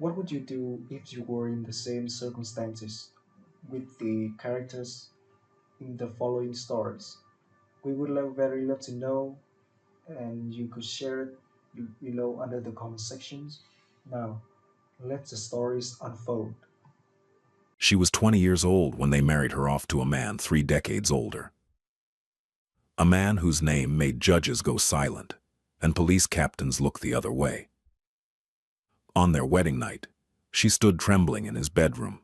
What would you do if you were in the same circumstances with the characters in the following stories? We would very love to know, and you could share it below under the comment sections. Now, let the stories unfold. She was 20 years old when they married her off to a man 3 decades older. A man whose name made judges go silent and police captains look the other way. On their wedding night, she stood trembling in his bedroom,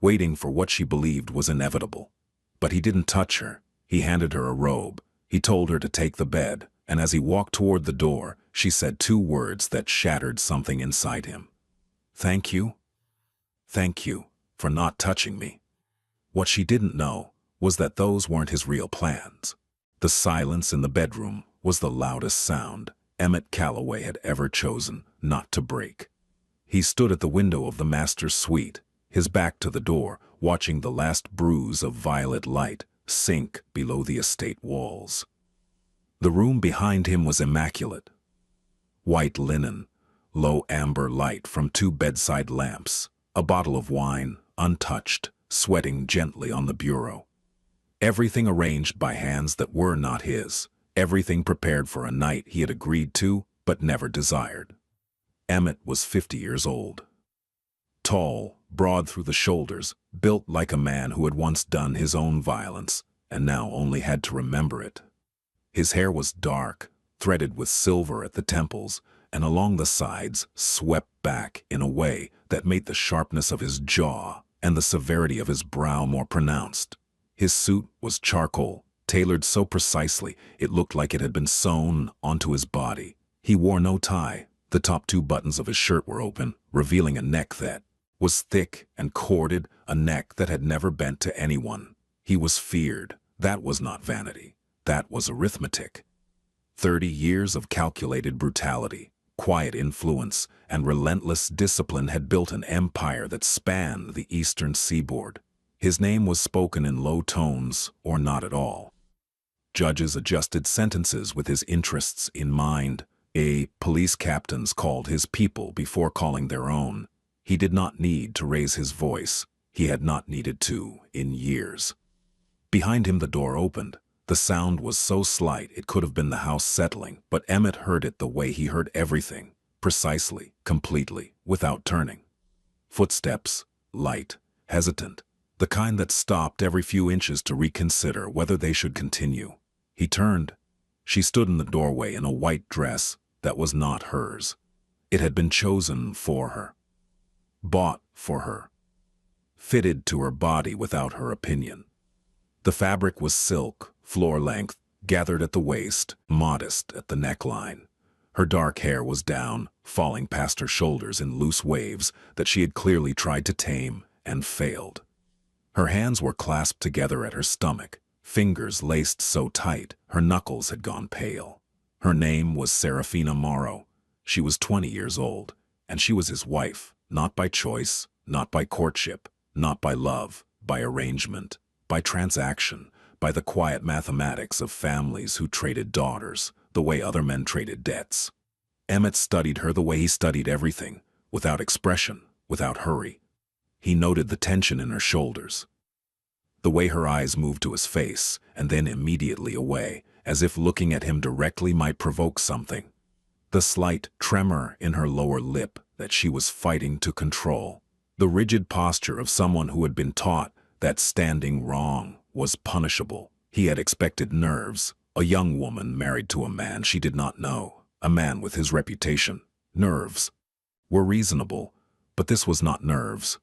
waiting for what she believed was inevitable. But he didn't touch her. He handed her a robe. He told her to take the bed, and as he walked toward the door, she said 2 words that shattered something inside him. "Thank you. Thank you for not touching me." What she didn't know was that those weren't his real plans. The silence in the bedroom was the loudest sound Emmett Calloway had ever chosen not to break. He stood at the window of the master's suite, his back to the door, watching the last bruise of violet light sink below the estate walls. The room behind him was immaculate. White linen, low amber light from 2 bedside lamps, a bottle of wine, untouched, sweating gently on the bureau. Everything arranged by hands that were not his, everything prepared for a night he had agreed to but never desired. Emmett was 50 years old. Tall, broad through the shoulders, built like a man who had once done his own violence and now only had to remember it. His hair was dark, threaded with silver at the temples, and along the sides swept back in a way that made the sharpness of his jaw and the severity of his brow more pronounced. His suit was charcoal, tailored so precisely it looked like it had been sewn onto his body. He wore no tie. The top 2 buttons of his shirt were open, revealing a neck that was thick and corded, a neck that had never bent to anyone. He was feared. That was not vanity. That was arithmetic. 30 years of calculated brutality, quiet influence, and relentless discipline had built an empire that spanned the eastern seaboard. His name was spoken in low tones or not at all. Judges adjusted sentences with his interests in mind. Police captains called his people before calling their own. He did not need to raise his voice. He had not needed to in years. Behind him the door opened. The sound was so slight it could have been the house settling, but Emmett heard it the way he heard everything, precisely, completely, without turning. Footsteps, light, hesitant, the kind that stopped every few inches to reconsider whether they should continue. He turned. She stood in the doorway in a white dress that was not hers. It had been chosen for her, bought for her, fitted to her body without her opinion. The fabric was silk, floor-length, gathered at the waist, modest at the neckline. Her dark hair was down, falling past her shoulders in loose waves that she had clearly tried to tame and failed. Her hands were clasped together at her stomach, fingers laced so tight her knuckles had gone pale. Her name was Serafina Morrow. She was 20 years old, and she was his wife, not by choice, not by courtship, not by love, by arrangement, by transaction, by the quiet mathematics of families who traded daughters, the way other men traded debts. Emmett studied her the way he studied everything, without expression, without hurry. He noted the tension in her shoulders, the way her eyes moved to his face and then immediately away, as if looking at him directly might provoke something. The slight tremor in her lower lip that she was fighting to control. The rigid posture of someone who had been taught that standing wrong was punishable. He had expected nerves, a young woman married to a man she did not know, a man with his reputation. Nerves were reasonable, but this was not nerves.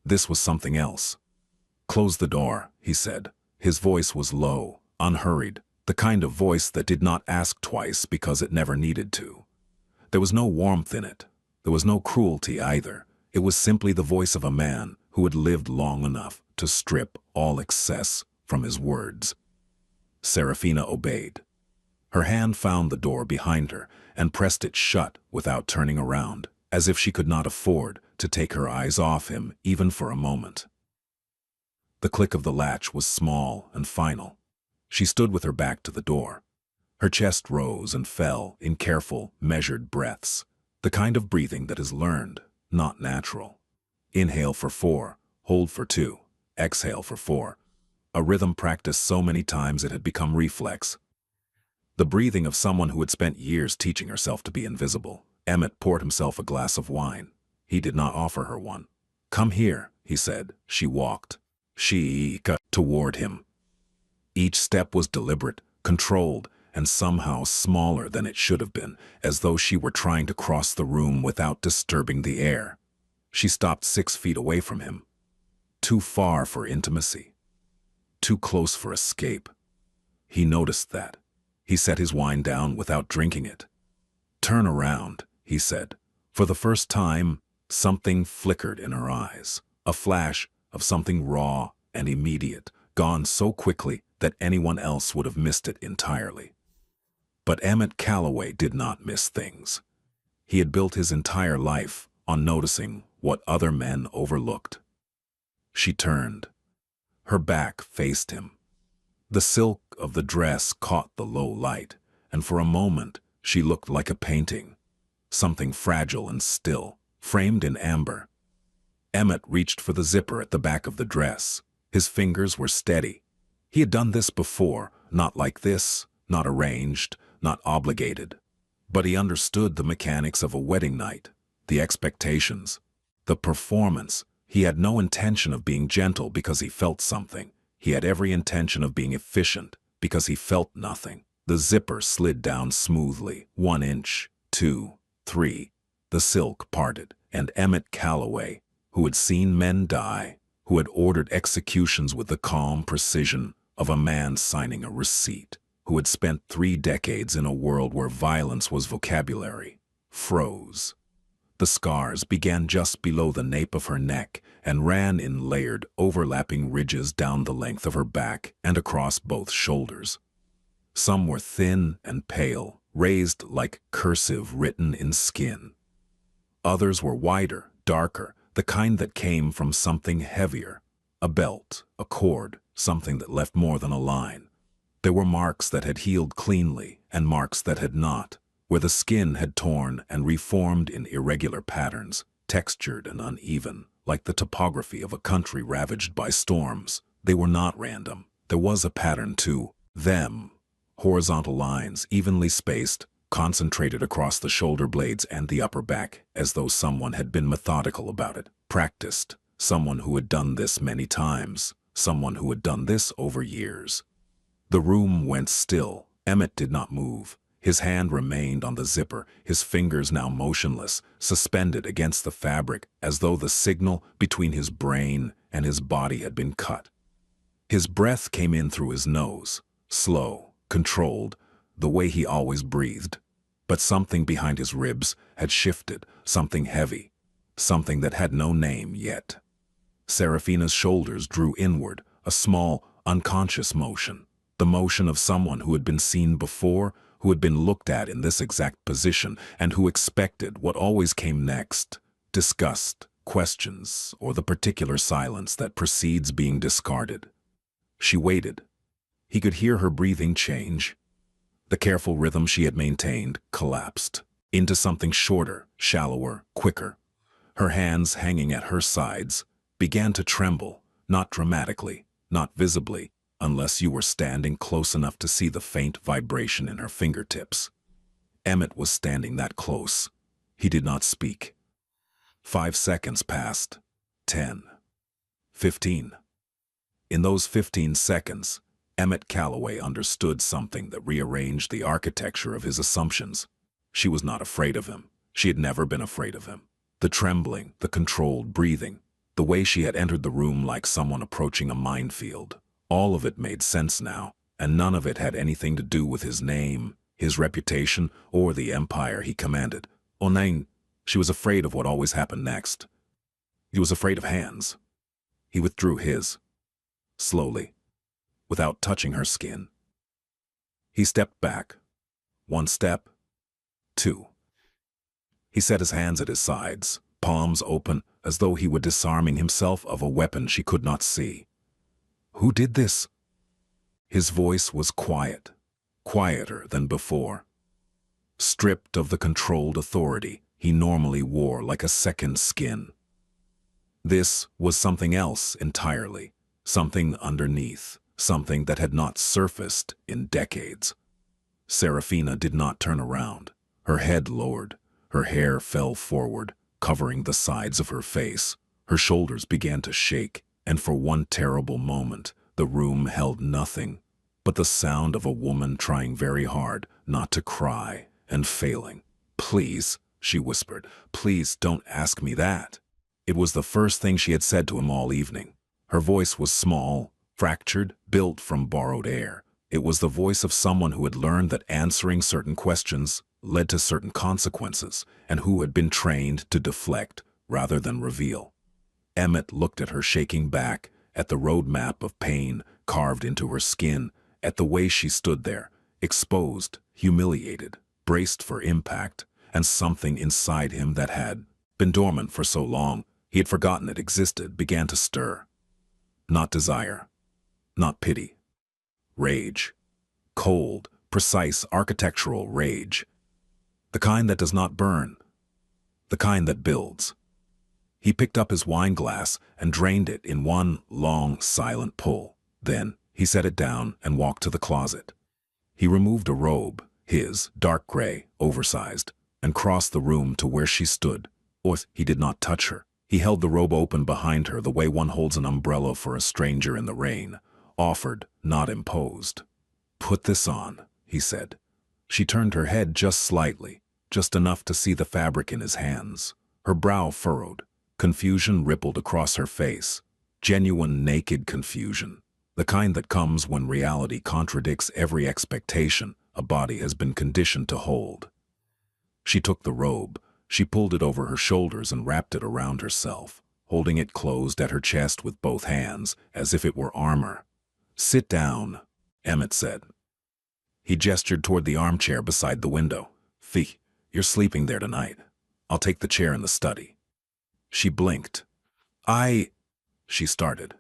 This was something else. "Close the door," he said. His voice was low, unhurried, the kind of voice that did not ask twice because it never needed to. There was no warmth in it. There was no cruelty either. It was simply the voice of a man who had lived long enough to strip all excess from his words. Serafina obeyed. Her hand found the door behind her and pressed it shut without turning around, as if she could not afford to take her eyes off him even for a moment. The click of the latch was small and final. She stood with her back to the door. Her chest rose and fell in careful, measured breaths, the kind of breathing that is learned, not natural. Inhale for 4, hold for 2, exhale for 4. A rhythm practiced so many times it had become reflex. The breathing of someone who had spent years teaching herself to be invisible. Emmett poured himself a glass of wine. He did not offer her one. "Come here," he said. She walked. She toward him. Each step was deliberate, controlled, and somehow smaller than it should have been, as though she were trying to cross the room without disturbing the air. She stopped 6 feet away from him. Too far for intimacy. Too close for escape. He noticed that. He set his wine down without drinking it. "Turn around," he said. For the first time, something flickered in her eyes. A flash of something raw and immediate, gone so quickly that anyone else would have missed it entirely. But Emmett Calloway did not miss things. He had built his entire life on noticing what other men overlooked. She turned. Her back faced him. The silk of the dress caught the low light, and for a moment she looked like a painting, something fragile and still, framed in amber. Emmett reached for the zipper at the back of the dress. His fingers were steady. He had done this before, not like this, not arranged, not obligated. But he understood the mechanics of a wedding night, the expectations, the performance. He had no intention of being gentle because he felt something. He had every intention of being efficient because he felt nothing. The zipper slid down smoothly, 1 inch, 2, 3. The silk parted, and Emmett Calloway, who had seen men die, who had ordered executions with the calm precision of a man signing a receipt, who had spent 3 decades in a world where violence was vocabulary, froze. The scars began just below the nape of her neck and ran in layered, overlapping ridges down the length of her back and across both shoulders. Some were thin and pale, raised like cursive written in skin. Others were wider, darker, the kind that came from something heavier, a belt, a cord, something that left more than a line. There were marks that had healed cleanly and marks that had not, where the skin had torn and reformed in irregular patterns, textured and uneven, like the topography of a country ravaged by storms. They were not random. There was a pattern to them. Horizontal lines, evenly spaced, concentrated across the shoulder blades and the upper back, as though someone had been methodical about it, practiced, someone who had done this many times, someone who had done this over years. The room went still. Emmett did not move. His hand remained on the zipper, his fingers now motionless, suspended against the fabric, as though the signal between his brain and his body had been cut. His breath came in through his nose, slow, controlled, the way he always breathed. But something behind his ribs had shifted, something heavy, something that had no name yet. Serafina's shoulders drew inward, a small, unconscious motion, the motion of someone who had been seen before, who had been looked at in this exact position, and who expected what always came next: disgust, questions, or the particular silence that precedes being discarded. She waited. He could hear her breathing change. The careful rhythm she had maintained collapsed into something shorter, shallower, quicker. Her hands, hanging at her sides, began to tremble, not dramatically, not visibly, unless you were standing close enough to see the faint vibration in her fingertips. Emmett was standing that close. He did not speak. 5 seconds passed. 10. 15. In those 15 seconds, Emmett Calloway understood something that rearranged the architecture of his assumptions. She was not afraid of him. She had never been afraid of him. The trembling, the controlled breathing, the way she had entered the room like someone approaching a minefield. All of it made sense now, and none of it had anything to do with his name, his reputation, or the empire he commanded. Onain, she was afraid of what always happened next. He was afraid of hands. He withdrew his, slowly, without touching her skin. He stepped back. 1 step. 2. He set his hands at his sides, palms open, as though he were disarming himself of a weapon she could not see. "Who did this?" His voice was quiet, quieter than before. Stripped of the controlled authority, he normally wore like a second skin. This was something else entirely, something underneath, something that had not surfaced in decades. Serafina did not turn around. Her head lowered. Her hair fell forward, covering the sides of her face. Her shoulders began to shake, and for one terrible moment, the room held nothing but the sound of a woman trying very hard not to cry and failing. "Please," she whispered, "please don't ask me that." It was the first thing she had said to him all evening. Her voice was small, fractured, built from borrowed air. It was the voice of someone who had learned that answering certain questions led to certain consequences, and who had been trained to deflect rather than reveal. Emmett looked at her shaking back, at the roadmap of pain carved into her skin, at the way she stood there, exposed, humiliated, braced for impact, and something inside him that had been dormant for so long, he had forgotten it existed, began to stir. Not desire, not pity. Rage. Cold, precise architectural rage. The kind that does not burn. The kind that builds. He picked up his wine glass and drained it in one long, silent pull. Then he set it down and walked to the closet. He removed a robe, his, dark gray, oversized, and crossed the room to where she stood. He did not touch her. He held the robe open behind her the way one holds an umbrella for a stranger in the rain. Offered, not imposed. "Put this on," he said. She turned her head just slightly, just enough to see the fabric in his hands. Her brow furrowed. Confusion rippled across her face. Genuine naked confusion. The kind that comes when reality contradicts every expectation a body has been conditioned to hold. She took the robe. She pulled it over her shoulders and wrapped it around herself, holding it closed at her chest with both hands, as if it were armor. "Sit down," Emmett said. He gestured toward the armchair beside the window. "Fee, you're sleeping there tonight. I'll take the chair in the study." She blinked. She started.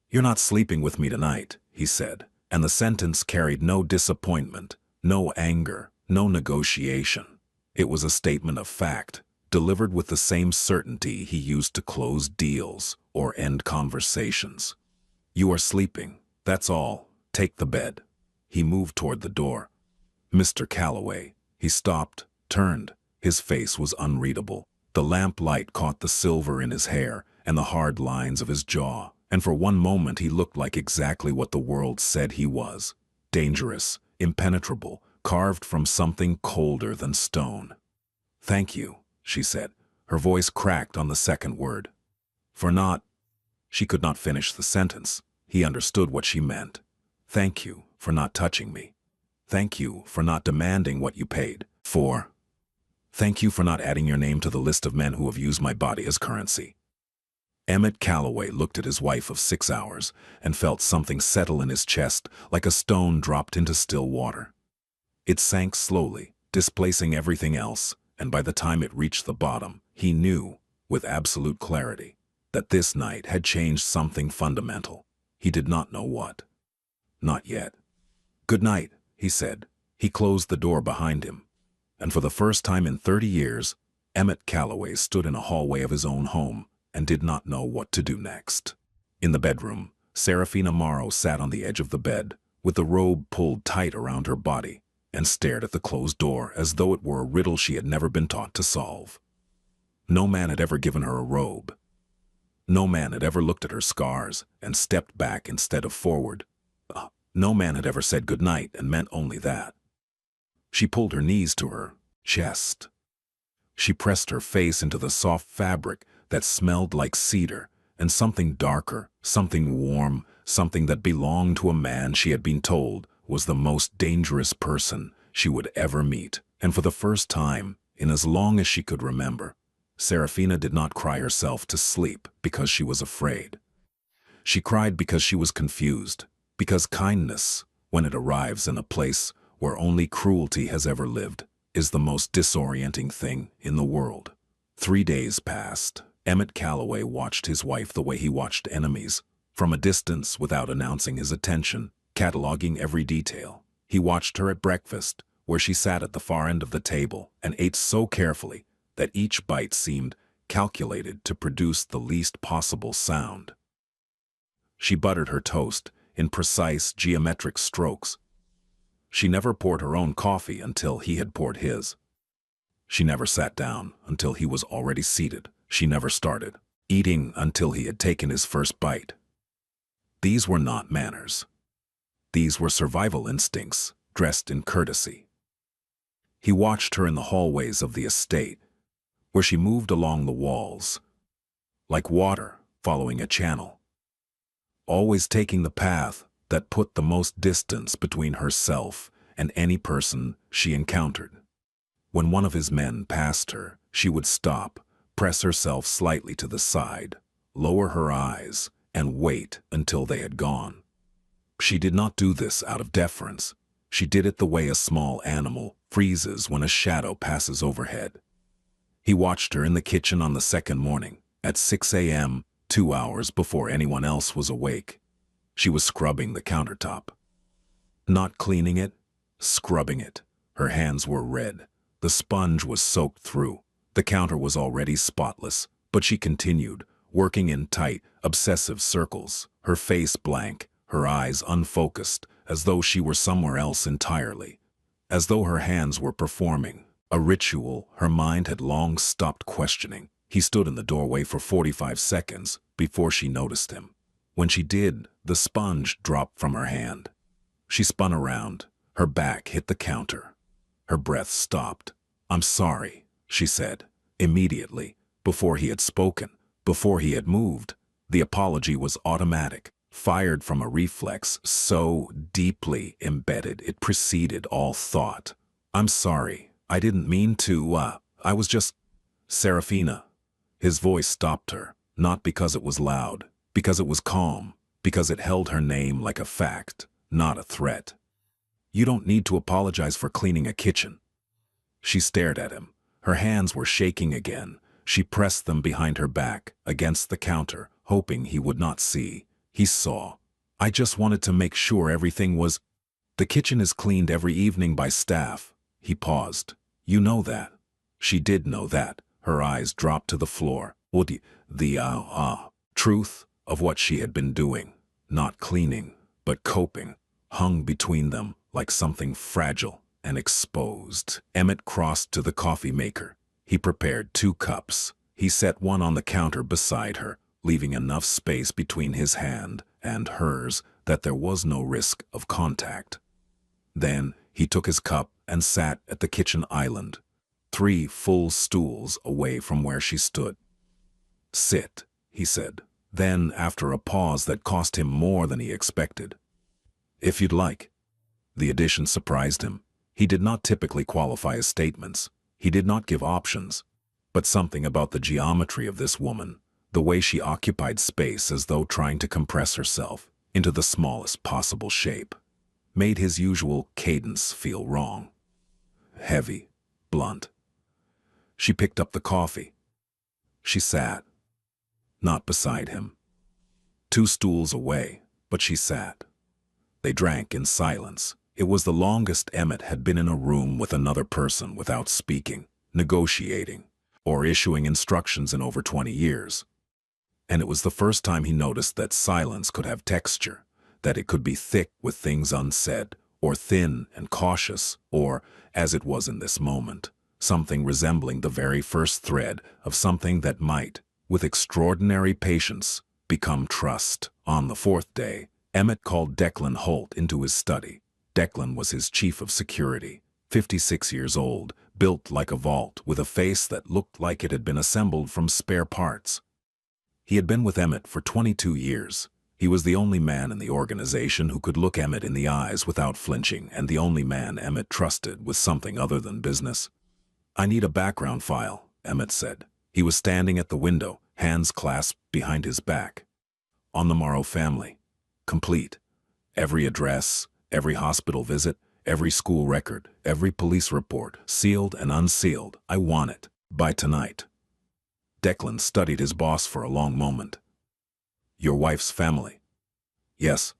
"You're not sleeping with me tonight," he said, and the sentence carried no disappointment, no anger, no negotiation. It was a statement of fact, delivered with the same certainty he used to close deals or end conversations. "You are sleeping, that's all. Take the bed." He moved toward the door. "Mr. Calloway." He stopped, turned. His face was unreadable. The lamplight caught the silver in his hair and the hard lines of his jaw, and for one moment he looked like exactly what the world said he was. Dangerous, impenetrable, carved from something colder than stone. "Thank you," she said. Her voice cracked on the second word. "For not—" She could not finish the sentence. He understood what she meant. "Thank you for not touching me. Thank you for not demanding what you paid for. Thank you for not adding your name to the list of men who have used my body as currency." Emmett Calloway looked at his wife of 6 hours and felt something settle in his chest like a stone dropped into still water. It sank slowly, displacing everything else, and by the time it reached the bottom, he knew, with absolute clarity, that this night had changed something fundamental. He did not know what. Not yet. "Good night," he said. He closed the door behind him. And for the first time in 30 years, Emmett Calloway stood in a hallway of his own home and did not know what to do next. In the bedroom, Serafina Morrow sat on the edge of the bed, with the robe pulled tight around her body, and stared at the closed door as though it were a riddle she had never been taught to solve. No man had ever given her a robe. No man had ever looked at her scars and stepped back instead of forward. No man had ever said good night and meant only that. She pulled her knees to her chest. She pressed her face into the soft fabric that smelled like cedar, and something darker, something warm, something that belonged to a man she had been told was the most dangerous person she would ever meet. And for the first time, in as long as she could remember, Serafina did not cry herself to sleep because she was afraid. She cried because she was confused, because kindness, when it arrives in a place where only cruelty has ever lived, is the most disorienting thing in the world. 3 days passed. Emmett Calloway watched his wife the way he watched enemies, from a distance without announcing his attention, cataloging every detail. He watched her at breakfast, where she sat at the far end of the table and ate so carefully that each bite seemed calculated to produce the least possible sound. She buttered her toast in precise geometric strokes. She never poured her own coffee until he had poured his. She never sat down until he was already seated. She never started eating until he had taken his first bite. These were not manners. These were survival instincts dressed in courtesy. He watched her in the hallways of the estate, where she moved along the walls, like water following a channel, always taking the path that put the most distance between herself and any person she encountered. When one of his men passed her, she would stop, press herself slightly to the side, lower her eyes, and wait until they had gone. She did not do this out of deference. She did it the way a small animal freezes when a shadow passes overhead. He watched her in the kitchen on the second morning, at 6 a.m., 2 hours before anyone else was awake. She was scrubbing the countertop. Not cleaning it, scrubbing it. Her hands were red. The sponge was soaked through. The counter was already spotless, but she continued, working in tight, obsessive circles, her face blank, her eyes unfocused, as though she were somewhere else entirely, as though her hands were performing a ritual her mind had long stopped questioning. He stood in the doorway for 45 seconds before she noticed him. When she did, the sponge dropped from her hand. She spun around. Her back hit the counter. Her breath stopped. "I'm sorry," she said, immediately, before he had spoken, before he had moved. The apology was automatic, fired from a reflex so deeply embedded it preceded all thought. "I'm sorry. I didn't mean to, I was just—" "Serafina." His voice stopped her, not because it was loud, because it was calm, because it held her name like a fact, not a threat. "You don't need to apologize for cleaning a kitchen." She stared at him. Her hands were shaking again. She pressed them behind her back, against the counter, hoping he would not see. He saw. "I just wanted to make sure everything was—" "The kitchen is cleaned every evening by staff." He paused. "You know that." She did know that. Her eyes dropped to the floor. The truth of what she had been doing, not cleaning, but coping, hung between them like something fragile and exposed. Emmett crossed to the coffee maker. He prepared 2 cups. He set one on the counter beside her, leaving enough space between his hand and hers that there was no risk of contact. Then he took his cup and sat at the kitchen island, 3 full stools away from where she stood. "Sit," he said. Then, after a pause that cost him more than he expected, "If you'd like." The addition surprised him. He did not typically qualify his statements. He did not give options. But something about the geometry of this woman, the way she occupied space as though trying to compress herself into the smallest possible shape, made his usual cadence feel wrong. Heavy, blunt. She picked up the coffee. She sat. Not beside him. 2 stools away, but she sat. They drank in silence. It was the longest Emmett had been in a room with another person without speaking, negotiating, or issuing instructions in over 20 years. And it was the first time he noticed that silence could have texture, that it could be thick with things unsaid, or thin and cautious, or, as it was in this moment, something resembling the very first thread of something that might, with extraordinary patience, become trust. On the 4th day, Emmett called Declan Holt into his study. Declan was his chief of security, 56 years old, built like a vault, with a face that looked like it had been assembled from spare parts. He had been with Emmett for 22 years. He was the only man in the organization who could look Emmett in the eyes without flinching, and the only man Emmett trusted with something other than business. "I need a background file," Emmett said. He was standing at the window, hands clasped behind his back. "On the Morrow family. Complete. Every address, every hospital visit, every school record, every police report, sealed and unsealed. I want it. By tonight." Declan studied his boss for a long moment. "Your wife's family?" "Yes."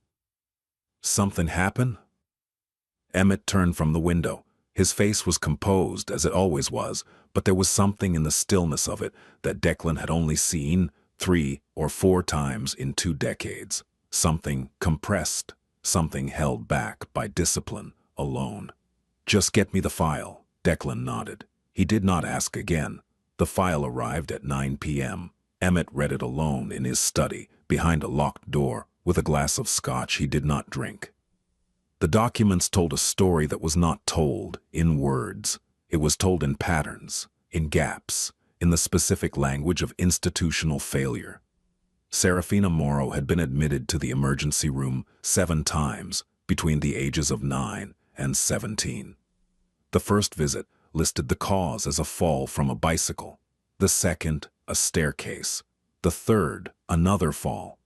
"Something happen?" Emmett turned from the window. His face was composed, as it always was, but there was something in the stillness of it that Declan had only seen 3 or 4 times in 2 decades. Something compressed, something held back by discipline alone. "Just get me the file," Declan nodded. He did not ask again. The file arrived at 9 p.m. Emmett read it alone in his study, behind a locked door, with a glass of scotch he did not drink. The documents told a story that was not told in words. It was told in patterns, in gaps, in the specific language of institutional failure. Serafina Morrow had been admitted to the emergency room 7 times between the ages of 9 and 17. The first visit listed the cause as a fall from a bicycle, the second, a staircase, the third, another fall.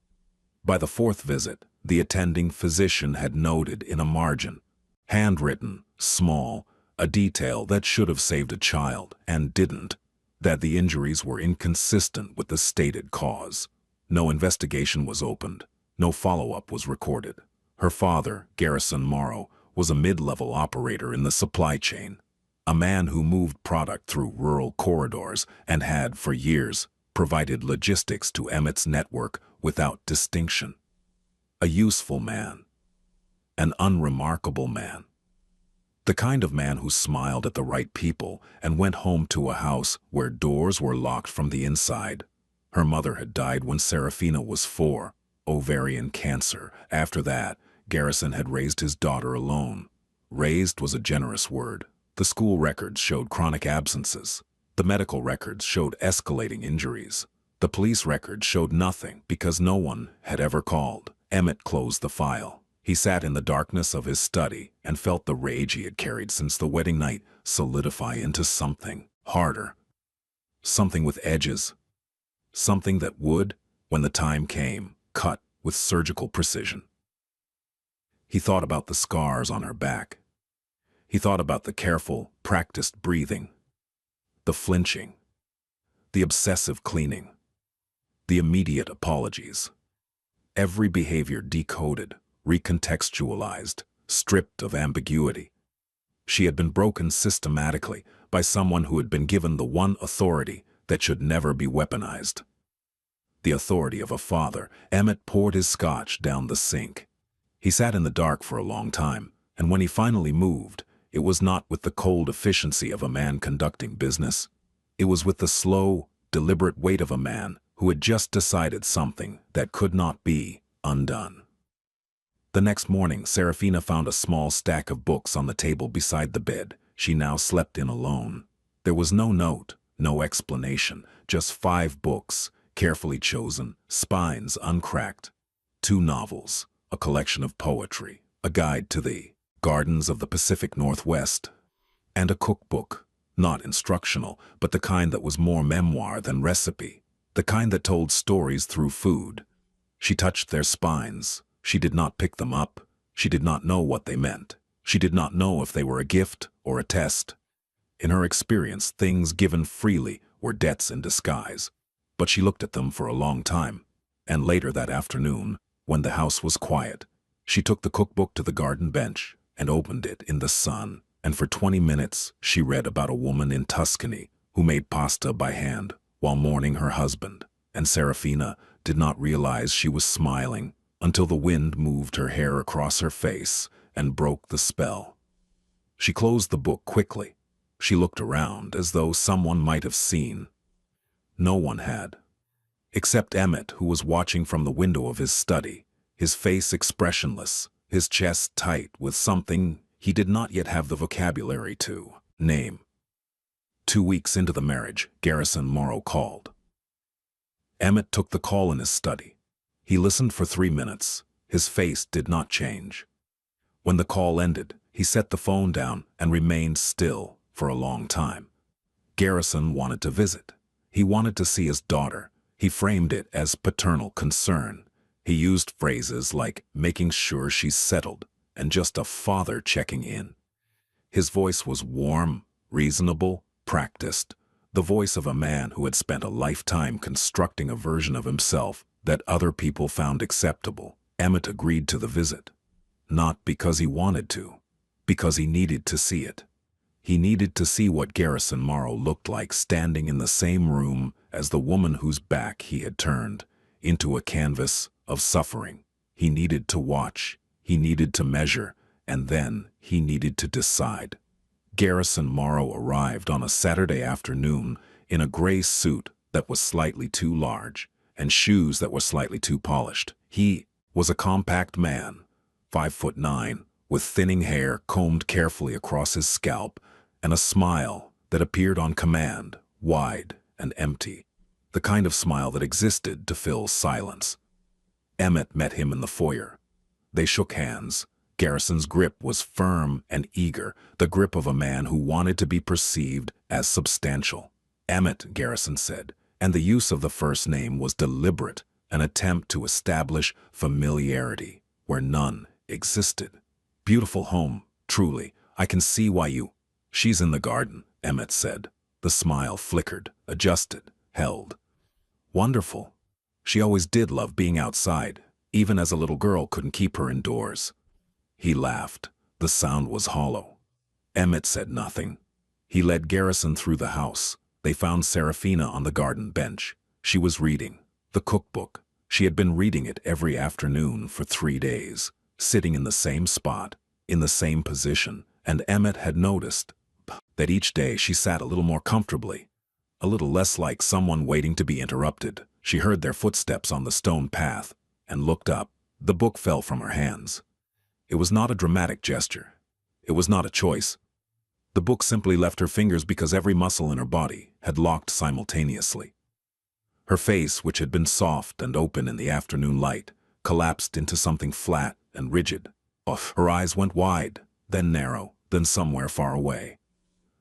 By the 4th visit, the attending physician had noted in a margin, handwritten, small, a detail that should have saved a child and didn't, that the injuries were inconsistent with the stated cause. No investigation was opened. No follow-up was recorded. Her father, Garrison Morrow, was a mid-level operator in the supply chain, a man who moved product through rural corridors and had, for years, provided logistics to Emmett's network without distinction. A useful man. An unremarkable man. The kind of man who smiled at the right people and went home to a house where doors were locked from the inside. Her mother had died when Serafina was 4, ovarian cancer. After that, Garrison had raised his daughter alone. Raised was a generous word. The school records showed chronic absences. The medical records showed escalating injuries. The police records showed nothing because no one had ever called. Emmett closed the file. He sat in the darkness of his study and felt the rage he had carried since the wedding night solidify into something harder. Something with edges. Something that would, when the time came, cut with surgical precision. He thought about the scars on her back. He thought about the careful, practiced breathing, the flinching, the obsessive cleaning, the immediate apologies. Every behavior decoded, recontextualized, stripped of ambiguity. She had been broken systematically by someone who had been given the one authority that should never be weaponized. The authority of a father. Emmett poured his scotch down the sink. He sat in the dark for a long time, and when he finally moved, it was not with the cold efficiency of a man conducting business. It was with the slow, deliberate weight of a man who had just decided something that could not be undone. The next morning, Serafina found a small stack of books on the table beside the bed she now slept in alone. There was no note, no explanation, just 5 books, carefully chosen, spines uncracked. 2 novels, a collection of poetry, a guide to the gardens of the Pacific Northwest, and a cookbook, not instructional, but the kind that was more memoir than recipe, the kind that told stories through food. She touched their spines. She did not pick them up. She did not know what they meant. She did not know if they were a gift or a test. In her experience, things given freely were debts in disguise. But she looked at them for a long time, and later that afternoon, when the house was quiet, she took the cookbook to the garden bench and opened it in the sun, and for 20 minutes she read about a woman in Tuscany who made pasta by hand while mourning her husband, and Serafina did not realize she was smiling until the wind moved her hair across her face and broke the spell. She closed the book quickly. She looked around as though someone might have seen. No one had, except Emmett, who was watching from the window of his study, his face expressionless, his chest tight with something he did not yet have the vocabulary to name. 2 weeks into the marriage, Garrison Morrow called. Emmett took the call in his study. He listened for 3 minutes. His face did not change. When the call ended, he set the phone down and remained still for a long time. Garrison wanted to visit. He wanted to see his daughter. He framed it as paternal concern. He used phrases like making sure she's settled and just a father checking in. His voice was warm, reasonable, practiced, the voice of a man who had spent a lifetime constructing a version of himself that other people found acceptable. Emmett agreed to the visit, not because he wanted to, because he needed to see it. He needed to see what Garrison Morrow looked like standing in the same room as the woman whose back he had turned into a canvas of suffering. He needed to watch, he needed to measure, and then he needed to decide. Garrison Morrow arrived on a Saturday afternoon in a gray suit that was slightly too large and shoes that were slightly too polished. He was a compact man, 5'9", with thinning hair combed carefully across his scalp and a smile that appeared on command, wide and empty, the kind of smile that existed to fill silence. Emmett met him in the foyer. They shook hands. Garrison's grip was firm and eager, the grip of a man who wanted to be perceived as substantial. Emmett, Garrison said, and the use of the first name was deliberate, an attempt to establish familiarity where none existed. Beautiful home, truly. I can see why you... She's in the garden, Emmett said. The smile flickered, adjusted, held. Wonderful. She always did love being outside, even as a little girl couldn't keep her indoors. He laughed. The sound was hollow. Emmett said nothing. He led Garrison through the house. They found Serafina on the garden bench. She was reading the cookbook. She had been reading it every afternoon for 3 days, sitting in the same spot, in the same position, and Emmett had noticed that each day she sat a little more comfortably, a little less like someone waiting to be interrupted. She heard their footsteps on the stone path and looked up. The book fell from her hands. It was not a dramatic gesture. It was not a choice. The book simply left her fingers because every muscle in her body had locked simultaneously. Her face, which had been soft and open in the afternoon light, collapsed into something flat and rigid. Her eyes went wide, then narrow, then somewhere far away.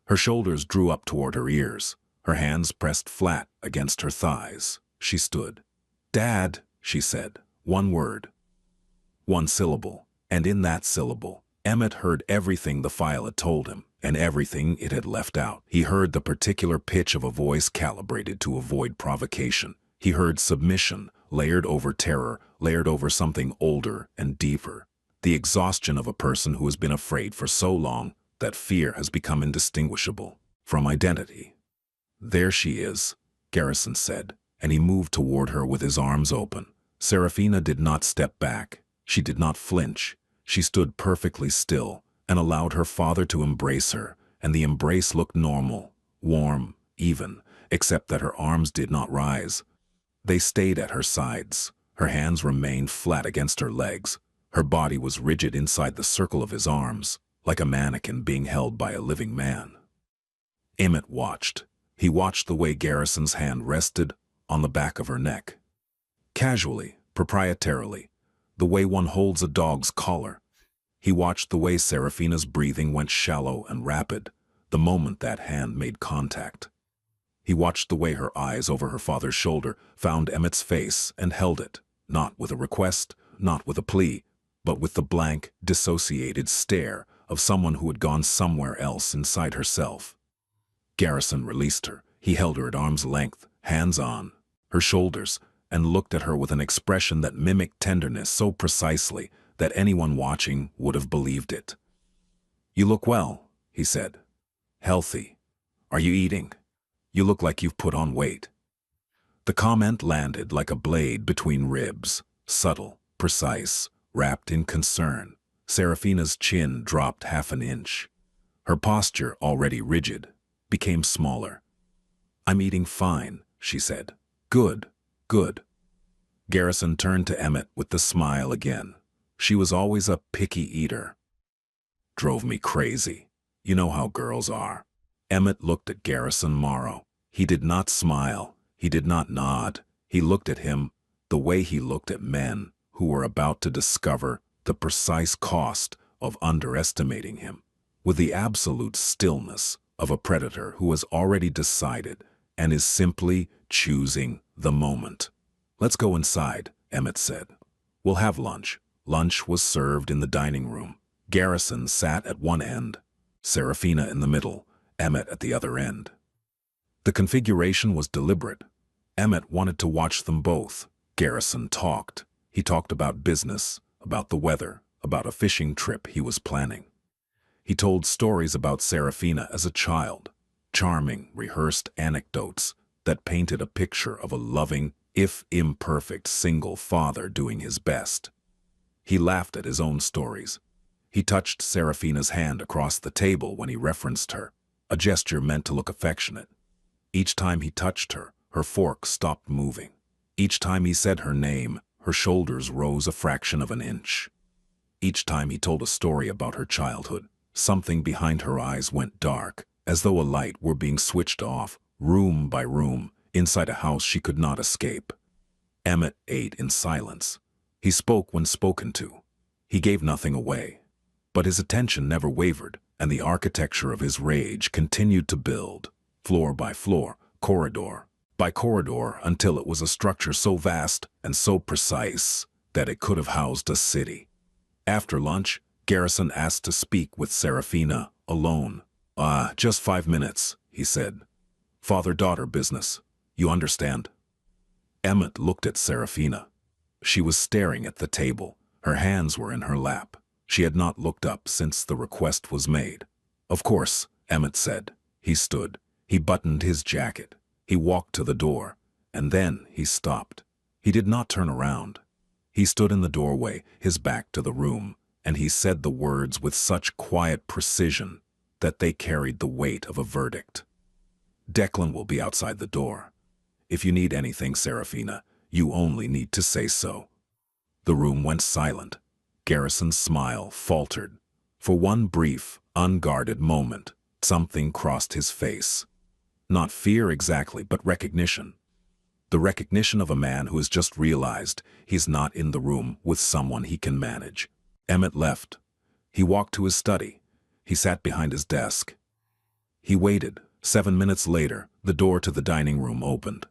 Her shoulders drew up toward her ears. Her hands pressed flat against her thighs. She stood. "Dad," she said, one word, one syllable. And in that syllable, Emmett heard everything the file had told him, and everything it had left out. He heard the particular pitch of a voice calibrated to avoid provocation. He heard submission, layered over terror, layered over something older and deeper. The exhaustion of a person who has been afraid for so long that fear has become indistinguishable from identity. "There she is," Garrison said, and he moved toward her with his arms open. Serafina did not step back. She did not flinch. She stood perfectly still and allowed her father to embrace her, and the embrace looked normal, warm, even, except that her arms did not rise. They stayed at her sides. Her hands remained flat against her legs. Her body was rigid inside the circle of his arms, like a mannequin being held by a living man. Emmett watched. He watched the way Garrison's hand rested on the back of her neck. Casually, proprietarily, the way one holds a dog's collar. He watched the way Serafina's breathing went shallow and rapid the moment that hand made contact. He watched the way her eyes over her father's shoulder found Emmett's face and held it, not with a request, not with a plea, but with the blank, dissociated stare of someone who had gone somewhere else inside herself. Garrison released her. He held her at arm's length, hands on her shoulders, and looked at her with an expression that mimicked tenderness so precisely that anyone watching would have believed it. "You look well," he said. "Healthy. Are you eating? You look like you've put on weight." The comment landed like a blade between ribs, subtle, precise, wrapped in concern. Serafina's chin dropped 1/2 inch. Her posture, already rigid, became smaller. "I'm eating fine," she said. "Good. Good." Garrison turned to Emmett with the smile again. She was always a picky eater. "Drove me crazy. You know how girls are." Emmett looked at Garrison Morrow. He did not smile. He did not nod. He looked at him the way he looked at men who were about to discover the precise cost of underestimating him, with the absolute stillness of a predator who has already decided and is simply choosing the moment. "Let's go inside," Emmett said. "We'll have lunch." Lunch was served in the dining room. Garrison sat at one end, Serafina in the middle, Emmett at the other end. The configuration was deliberate. Emmett wanted to watch them both. Garrison talked. He talked about business, about the weather, about a fishing trip he was planning. He told stories about Serafina as a child, charming, rehearsed anecdotes that painted a picture of a loving, if imperfect, single father doing his best. He laughed at his own stories. He touched Serafina's hand across the table when he referenced her, a gesture meant to look affectionate. Each time he touched her, her fork stopped moving. Each time he said her name, her shoulders rose a fraction of an inch. Each time he told a story about her childhood, something behind her eyes went dark, as though a light were being switched off, room by room, inside a house she could not escape. Emmett ate in silence. He spoke when spoken to. He gave nothing away. But his attention never wavered, and the architecture of his rage continued to build, floor by floor, corridor by corridor, until it was a structure so vast and so precise that it could have housed a city. After lunch, Garrison asked to speak with Serafina, alone. Just 5 minutes, he said. Father-daughter business. You understand? Emmett looked at Serafina. She was staring at the table. Her hands were in her lap. She had not looked up since the request was made. Of course, Emmett said. He stood. He buttoned his jacket. He walked to the door. And then he stopped. He did not turn around. He stood in the doorway, his back to the room, and he said the words with such quiet precision that they carried the weight of a verdict. Declan will be outside the door. If you need anything, Serafina, you only need to say so. The room went silent. Garrison's smile faltered. For one brief, unguarded moment, something crossed his face. Not fear exactly, but recognition. The recognition of a man who has just realized he's not in the room with someone he can manage. Emmett left. He walked to his study. He sat behind his desk. He waited. 7 minutes later, the door to the dining room opened.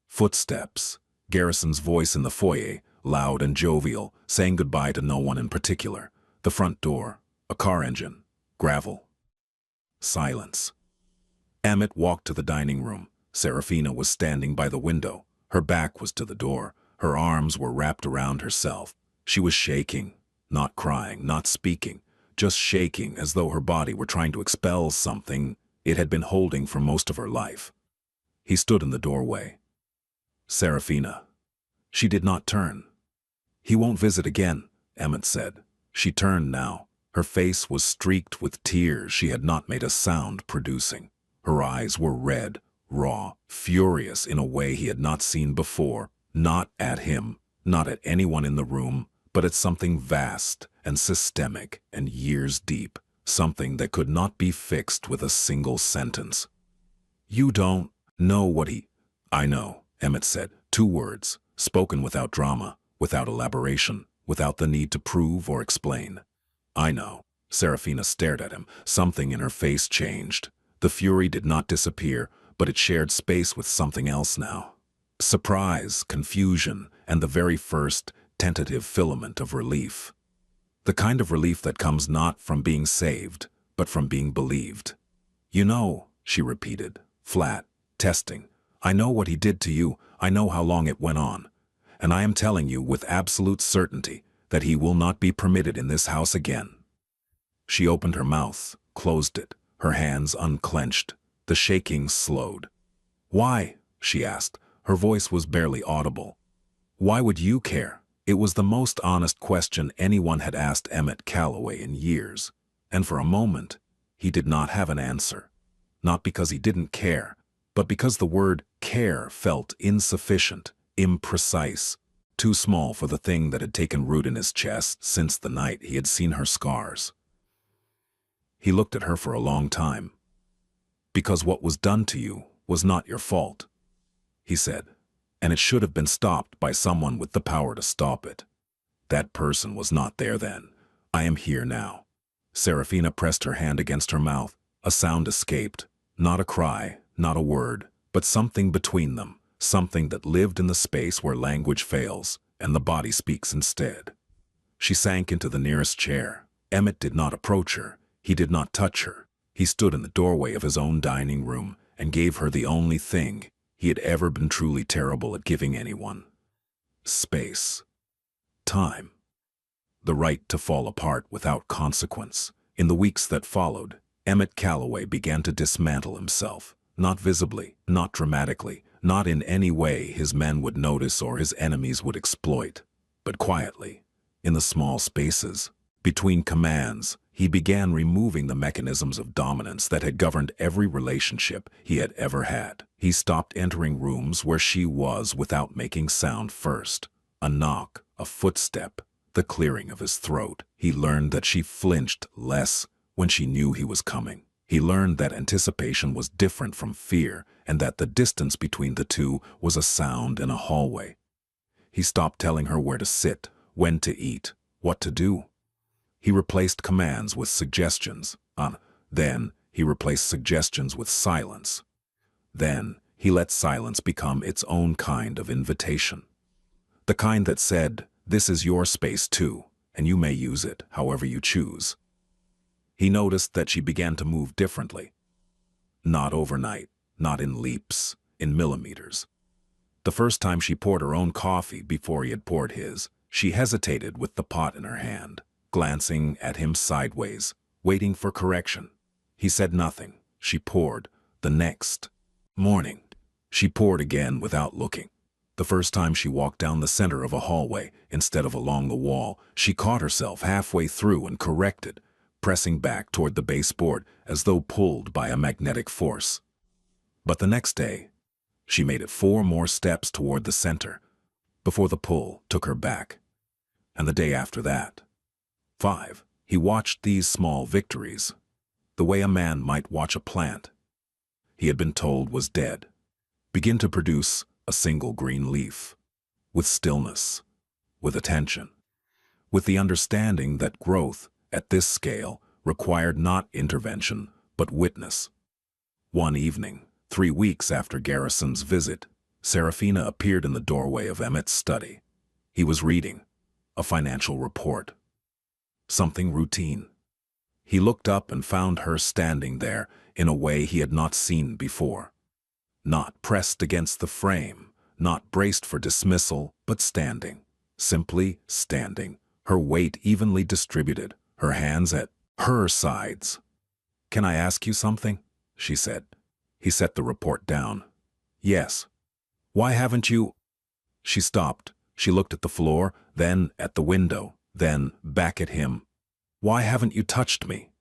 Footsteps. Garrison's voice in the foyer, loud and jovial, saying goodbye to no one in particular. The front door. A car engine. Gravel. Silence. Emmett walked to the dining room. Serafina was standing by the window. Her back was to the door. Her arms were wrapped around herself. She was shaking, not crying, not speaking, just shaking as though her body were trying to expel something it had been holding for most of her life. He stood in the doorway. Serafina. She did not turn. He won't visit again, Emmett said. She turned now. Her face was streaked with tears she had not made a sound producing. Her eyes were red, raw, furious in a way he had not seen before, not at him, not at anyone in the room, but at something vast and systemic and years deep, something that could not be fixed with a single sentence. You don't know what he... I know, Emmett said. 2 words, spoken without drama, without elaboration, without the need to prove or explain. I know. Serafina stared at him. Something in her face changed. The fury did not disappear, but it shared space with something else now. Surprise, confusion, and the very first, tentative filament of relief. The kind of relief that comes not from being saved, but from being believed. You know, she repeated, flat, testing. I know what he did to you. I know how long it went on. And I am telling you with absolute certainty that he will not be permitted in this house again. She opened her mouth, closed it, her hands unclenched. The shaking slowed. Why? She asked. Her voice was barely audible. Why would you care? It was the most honest question anyone had asked Emmett Calloway in years. And for a moment, he did not have an answer. Not because he didn't care, but because the word care felt insufficient, imprecise, too small for the thing that had taken root in his chest since the night he had seen her scars. He looked at her for a long time. Because what was done to you was not your fault, he said, and it should have been stopped by someone with the power to stop it. That person was not there then. I am here now. Serafina pressed her hand against her mouth. A sound escaped. Not a cry, not a word, but something between them, something that lived in the space where language fails and the body speaks instead. She sank into the nearest chair. Emmett did not approach her. He did not touch her. He stood in the doorway of his own dining room and gave her the only thing he had ever been truly terrible at giving anyone. Space. Time. The right to fall apart without consequence, In the weeks that followed, Emmett Calloway began to dismantle himself, not visibly, not dramatically, not in any way his men would notice or his enemies would exploit, but quietly, in the small spaces between commands. He began removing the mechanisms of dominance that had governed every relationship he had ever had. He stopped entering rooms where she was without making sound first. A knock, a footstep, the clearing of his throat. He learned that she flinched less when she knew he was coming. He learned that anticipation was different from fear and that the distance between the two was a sound in a hallway. He stopped telling her where to sit, when to eat, what to do. He replaced commands with suggestions. Then he replaced suggestions with silence. Then he let silence become its own kind of invitation. The kind that said, "This is your space too, and you may use it however you choose." He noticed that she began to move differently. Not overnight, not in leaps, in millimeters. The first time she poured her own coffee before he had poured his, she hesitated with the pot in her hand, glancing at him sideways, waiting for correction. He said nothing. She poured. The next morning, she poured again without looking. The first time she walked down the center of a hallway instead of along the wall, she caught herself halfway through and corrected, pressing back toward the baseboard as though pulled by a magnetic force. But the next day, she made it 4 more steps toward the center before the pull took her back. And the day after that, 5. He watched these small victories, the way a man might watch a plant he had been told was dead begin to produce a single green leaf, with stillness, with attention, with the understanding that growth at this scale required not intervention but witness. One evening, 3 weeks after Garrison's visit, Serafina appeared in the doorway of Emmett's study. He was reading a financial report. Something routine. He looked up and found her standing there in a way he had not seen before. Not pressed against the frame, not braced for dismissal, but standing. Simply standing, her weight evenly distributed, her hands at her sides. "Can I ask you something?" she said. He set the report down. "Yes." "Why haven't you—" She stopped. She looked at the floor, then at the window, then back at him. "Why haven't you touched me?"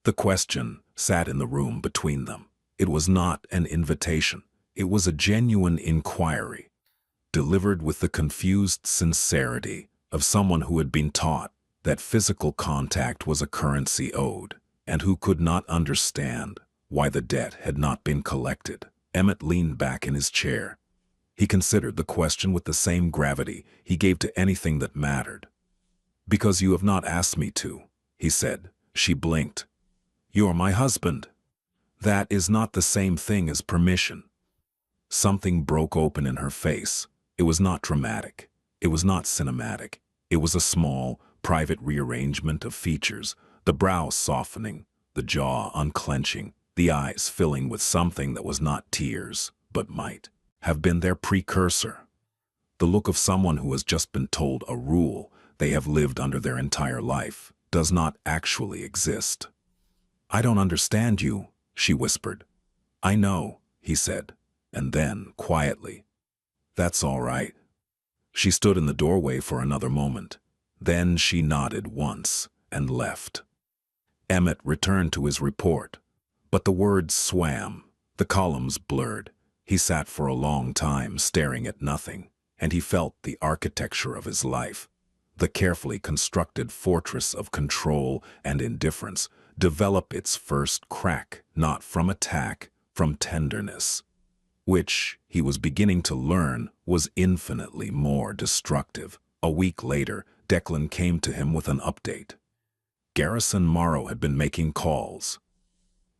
The question sat in the room between them. It was not an invitation. It was a genuine inquiry, delivered with the confused sincerity of someone who had been taught that physical contact was a currency owed, and who could not understand why the debt had not been collected. Emmett leaned back in his chair. He considered the question with the same gravity he gave to anything that mattered. "Because you have not asked me to," he said. She blinked. "You're my husband." "That is not the same thing as permission." Something broke open in her face. It was not dramatic. It was not cinematic. It was a small, private rearrangement of features, the brow softening, the jaw unclenching, the eyes filling with something that was not tears, but might have been their precursor. The look of someone who has just been told a rule they have lived under their entire life does not actually exist. "I don't understand you," she whispered. "I know," he said, and then, quietly, "That's all right." She stood in the doorway for another moment. Then she nodded once and left. Emmett returned to his report, but the words swam, the columns blurred. He sat for a long time staring at nothing, and he felt the architecture of his life, the carefully constructed fortress of control and indifference, develop its first crack, not from attack, from tenderness, which, he was beginning to learn, was infinitely more destructive. A week later, Declan came to him with an update. Garrison Morrow had been making calls,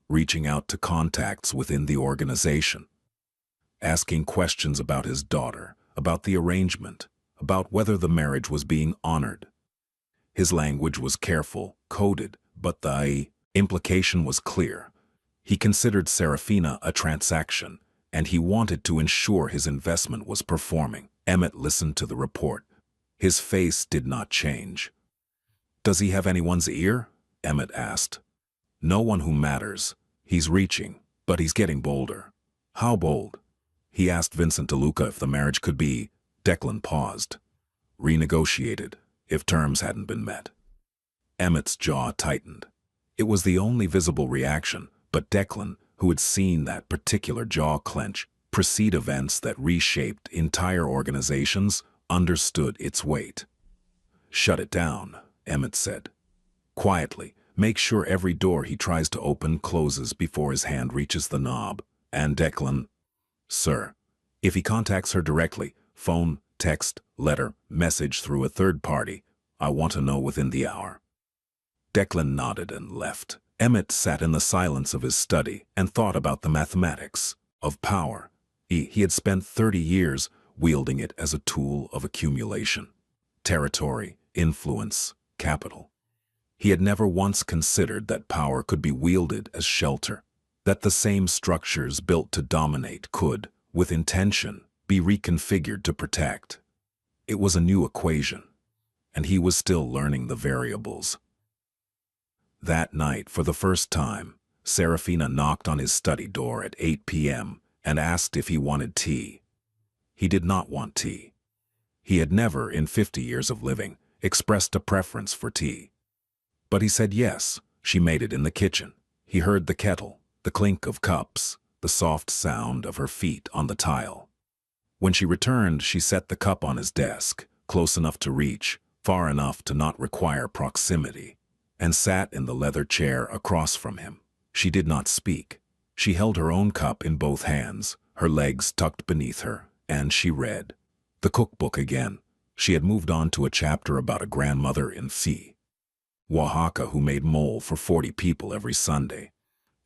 reaching out to contacts within the organization, asking questions about his daughter, about the arrangement, about whether the marriage was being honored. His language was careful, coded, but the implication was clear. He considered Serafina a transaction, and he wanted to ensure his investment was performing. Emmett listened to the report. His face did not change. "Does he have anyone's ear?" Emmett asked. No one who matters. He's reaching, but he's getting bolder. How bold? He asked Vincent DeLuca if the marriage could be. Declan paused. Renegotiated, if terms hadn't been met. Emmett's jaw tightened. It was the only visible reaction, but Declan, who had seen that particular jaw clench precede events that reshaped entire organizations, understood its weight. Shut it down, Emmett said. Quietly, make sure every door he tries to open closes before his hand reaches the knob. And Declan, sir, if he contacts her directly, phone, text, letter, message through a third party, I want to know within the hour. Declan nodded and left. Emmett sat in the silence of his study and thought about the mathematics of power. He had spent 30 years wielding it as a tool of accumulation. Territory, influence, capital. He had never once considered that power could be wielded as shelter, that the same structures built to dominate could, with intention, be reconfigured to protect. It was a new equation, and he was still learning the variables. That night, for the first time, Serafina knocked on his study door at 8 p.m. and asked if he wanted tea. He did not want tea. He had never, in 50 years of living, expressed a preference for tea. But he said yes. She made it in the kitchen. He heard the kettle, the clink of cups, the soft sound of her feet on the tile. When she returned, she set the cup on his desk, close enough to reach, far enough to not require proximity, and sat in the leather chair across from him. She did not speak. She held her own cup in both hands, her legs tucked beneath her, and she read. The cookbook again. She had moved on to a chapter about a grandmother in Oaxaca who made mole for 40 people every Sunday,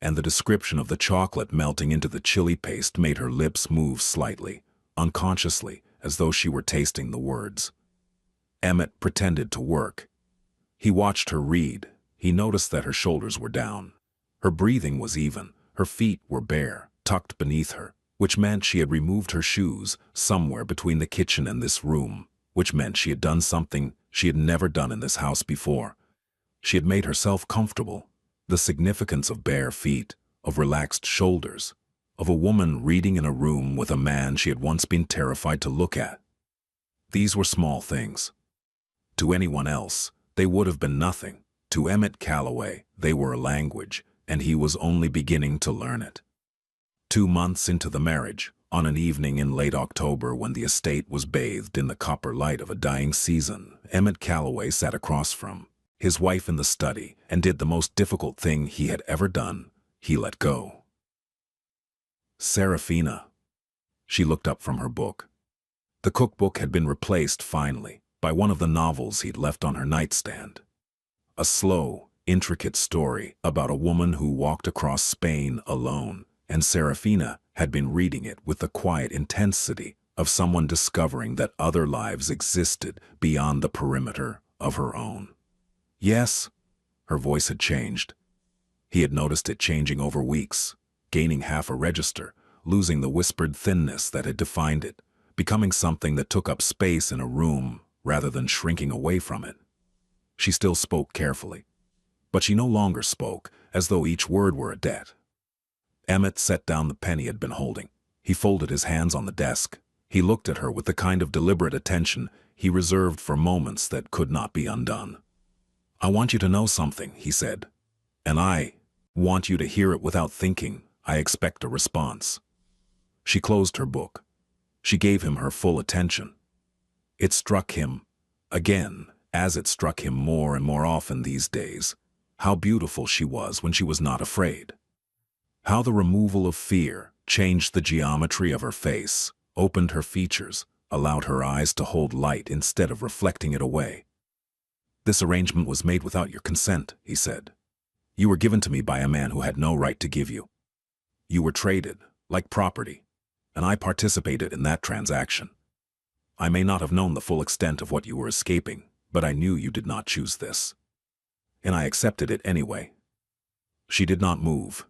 and the description of the chocolate melting into the chili paste made her lips move slightly, unconsciously, as though she were tasting the words. Emmett pretended to work. He watched her read. He noticed that her shoulders were down. Her breathing was even. Her feet were bare, tucked beneath her, which meant she had removed her shoes somewhere between the kitchen and this room, which meant she had done something she had never done in this house before. She had made herself comfortable. The significance of bare feet, of relaxed shoulders, of a woman reading in a room with a man she had once been terrified to look at. These were small things. To anyone else, they would have been nothing. To Emmett Calloway, they were a language, and he was only beginning to learn it. 2 months into the marriage, on an evening in late October when the estate was bathed in the copper light of a dying season, Emmett Calloway sat across from his wife in the study and did the most difficult thing he had ever done. He let go. Serafina. She looked up from her book. The cookbook had been replaced, finally, by one of the novels he'd left on her nightstand. A slow, intricate story about a woman who walked across Spain alone, and Serafina had been reading it with the quiet intensity of someone discovering that other lives existed beyond the perimeter of her own. Yes, her voice had changed. He had noticed it changing over weeks, gaining half a register, losing the whispered thinness that had defined it, becoming something that took up space in a room rather than shrinking away from it. She still spoke carefully, but she no longer spoke as though each word were a debt. Emmett set down the pen he had been holding. He folded his hands on the desk. He looked at her with the kind of deliberate attention he reserved for moments that could not be undone. I want you to know something, he said, and I want you to hear it without thinking. I expect a response. She closed her book. She gave him her full attention. It struck him, again, as it struck him more and more often these days, how beautiful she was when she was not afraid. How the removal of fear changed the geometry of her face, opened her features, allowed her eyes to hold light instead of reflecting it away. This arrangement was made without your consent, he said. You were given to me by a man who had no right to give you. You were traded, like property, and I participated in that transaction. I may not have known the full extent of what you were escaping, but I knew you did not choose this. And I accepted it anyway. She did not move.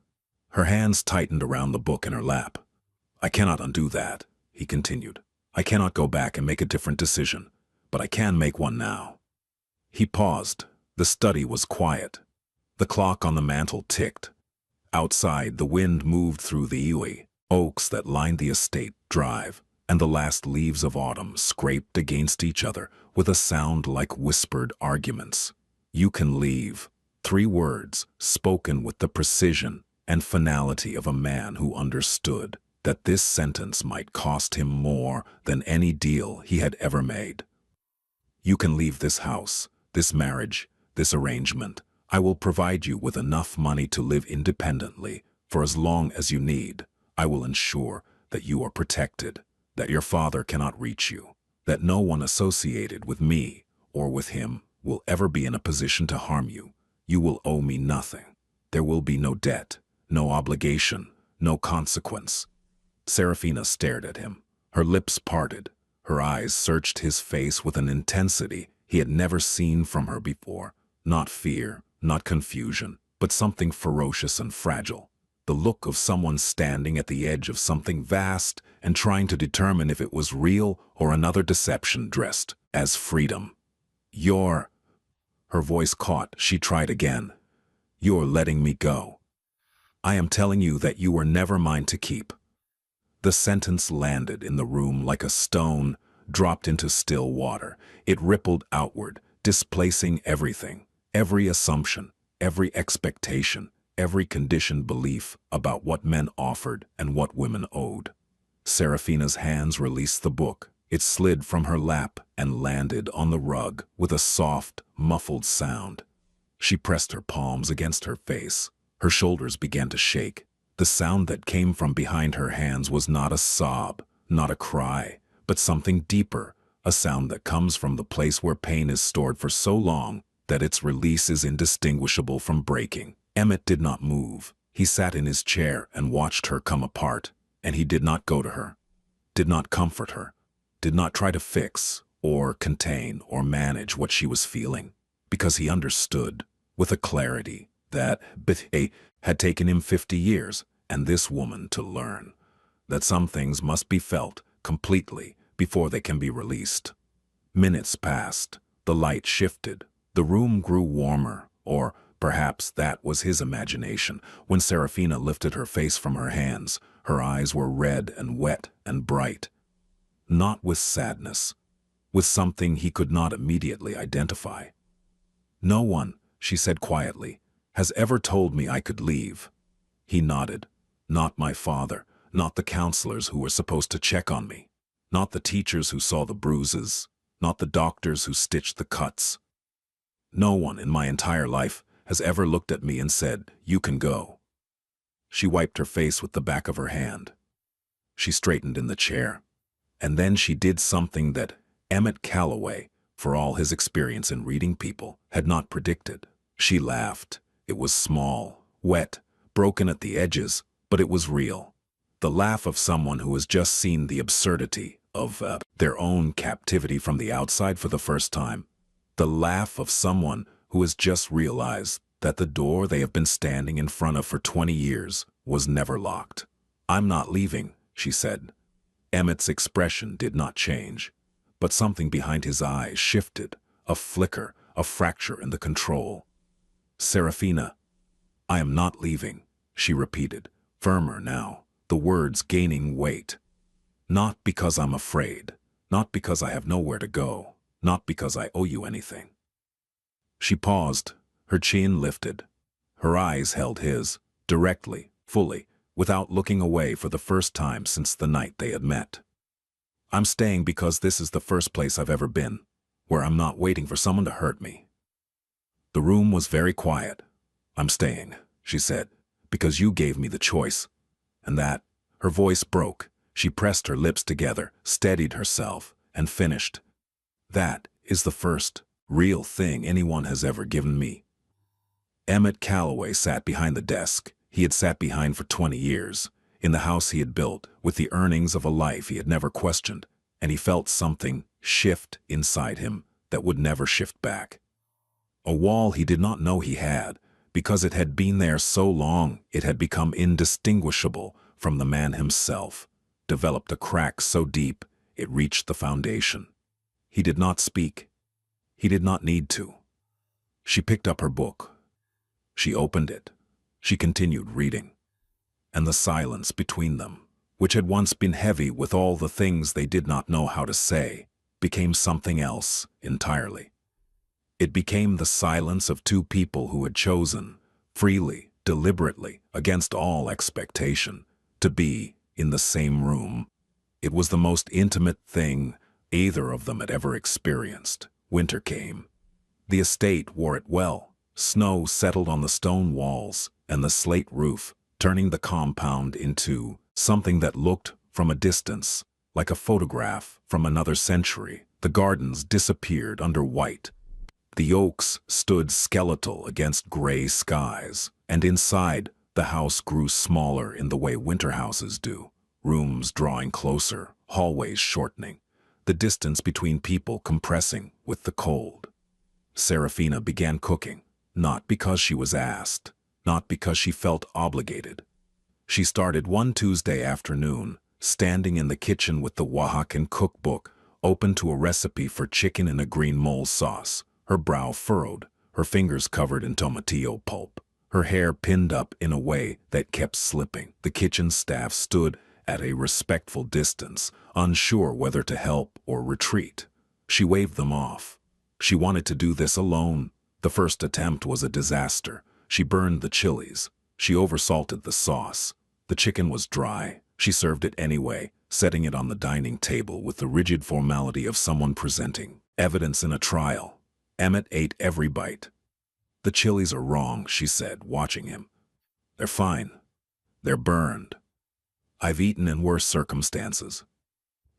Her hands tightened around the book in her lap. I cannot undo that, he continued. I cannot go back and make a different decision, but I can make one now. He paused. The study was quiet. The clock on the mantel ticked. Outside, the wind moved through the oaks that lined the estate drive, and the last leaves of autumn scraped against each other with a sound like whispered arguments. "You can leave." 3 words spoken with the precision and finality of a man who understood that this sentence might cost him more than any deal he had ever made. "You can leave this house, this marriage, this arrangement. I will provide you with enough money to live independently for as long as you need. I will ensure that you are protected, that your father cannot reach you, that no one associated with me or with him will ever be in a position to harm you. You will owe me nothing. There will be no debt, no obligation, no consequence." Serafina stared at him. Her lips parted. Her eyes searched his face with an intensity he had never seen from her before. Not fear, not confusion, but something ferocious and fragile. The look of someone standing at the edge of something vast and trying to determine if it was real or another deception dressed as freedom. "You're—" Her voice caught. She tried again. "You're letting me go. I am telling you that you were never mine to keep." The sentence landed in the room like a stone dropped into still water. It rippled outward, displacing everything, every assumption, every expectation, every conditioned belief about what men offered and what women owed. Serafina's hands released the book. It slid from her lap and landed on the rug with a soft, muffled sound. She pressed her palms against her face. Her shoulders began to shake. The sound that came from behind her hands was not a sob, not a cry, but something deeper, a sound that comes from the place where pain is stored for so long that its release is indistinguishable from breaking. Emmett did not move. He sat in his chair and watched her come apart, and he did not go to her, did not comfort her, did not try to fix or contain or manage what she was feeling, because he understood, with a clarity that had taken him 50 years, and this woman to learn, that some things must be felt completely before they can be released. Minutes passed. The light shifted. The room grew warmer, or perhaps that was his imagination. When Serafina lifted her face from her hands, her eyes were red and wet and bright. Not with sadness, with something he could not immediately identify. "No one," she said quietly, "has ever told me I could leave." He nodded. "Not my father, not the counselors who were supposed to check on me, not the teachers who saw the bruises, not the doctors who stitched the cuts. No one in my entire life has ever looked at me and said, 'You can go.'" She wiped her face with the back of her hand. She straightened in the chair. And then she did something that Emmett Calloway, for all his experience in reading people, had not predicted. She laughed. It was small, wet, broken at the edges, but it was real. The laugh of someone who has just seen the absurdity of their own captivity from the outside for the first time. The laugh of someone who has just realized that the door they have been standing in front of for 20 years was never locked. "I'm not leaving," she said. Emmett's expression did not change, but something behind his eyes shifted, a flicker, a fracture in the control. "Serafina, I am not leaving," she repeated, firmer now, the words gaining weight. "Not because I'm afraid, not because I have nowhere to go, not because I owe you anything." She paused, her chin lifted. Her eyes held his, directly, fully, without looking away for the first time since the night they had met. "I'm staying because this is the first place I've ever been, where I'm not waiting for someone to hurt me." The room was very quiet. "I'm staying," she said, "because you gave me the choice." And that, her voice broke. She pressed her lips together, steadied herself, and finished. "That is the first real thing anyone has ever given me." Emmett Calloway sat behind the desk he had sat behind for 20 years, in the house he had built, with the earnings of a life he had never questioned, and he felt something shift inside him that would never shift back. A wall he did not know he had, because it had been there so long it had become indistinguishable from the man himself, developed a crack so deep it reached the foundation. He did not speak. He did not need to. She picked up her book. She opened it. She continued reading. And the silence between them, which had once been heavy with all the things they did not know how to say, became something else entirely. It became the silence of two people who had chosen, freely, deliberately, against all expectation, to be in the same room. It was the most intimate thing either of them had ever experienced. Winter came. The estate wore it well. Snow settled on the stone walls and the slate roof, turning the compound into something that looked, from a distance, like a photograph from another century. The gardens disappeared under white. The oaks stood skeletal against gray skies, and inside, the house grew smaller in the way winter houses do, rooms drawing closer, hallways shortening, the distance between people compressing with the cold. Serafina began cooking, not because she was asked, not because she felt obligated. She started one Tuesday afternoon, standing in the kitchen with the Oaxacan cookbook, open to a recipe for chicken in a green mole sauce, her brow furrowed, her fingers covered in tomatillo pulp, her hair pinned up in a way that kept slipping. The kitchen staff stood at a respectful distance, unsure whether to help or retreat. She waved them off. She wanted to do this alone. The first attempt was a disaster. She burned the chilies. She oversalted the sauce. The chicken was dry. She served it anyway, setting it on the dining table with the rigid formality of someone presenting evidence in a trial. Emmett ate every bite. "The chilies are wrong," she said, watching him. "They're fine. They're burned. I've eaten in worse circumstances."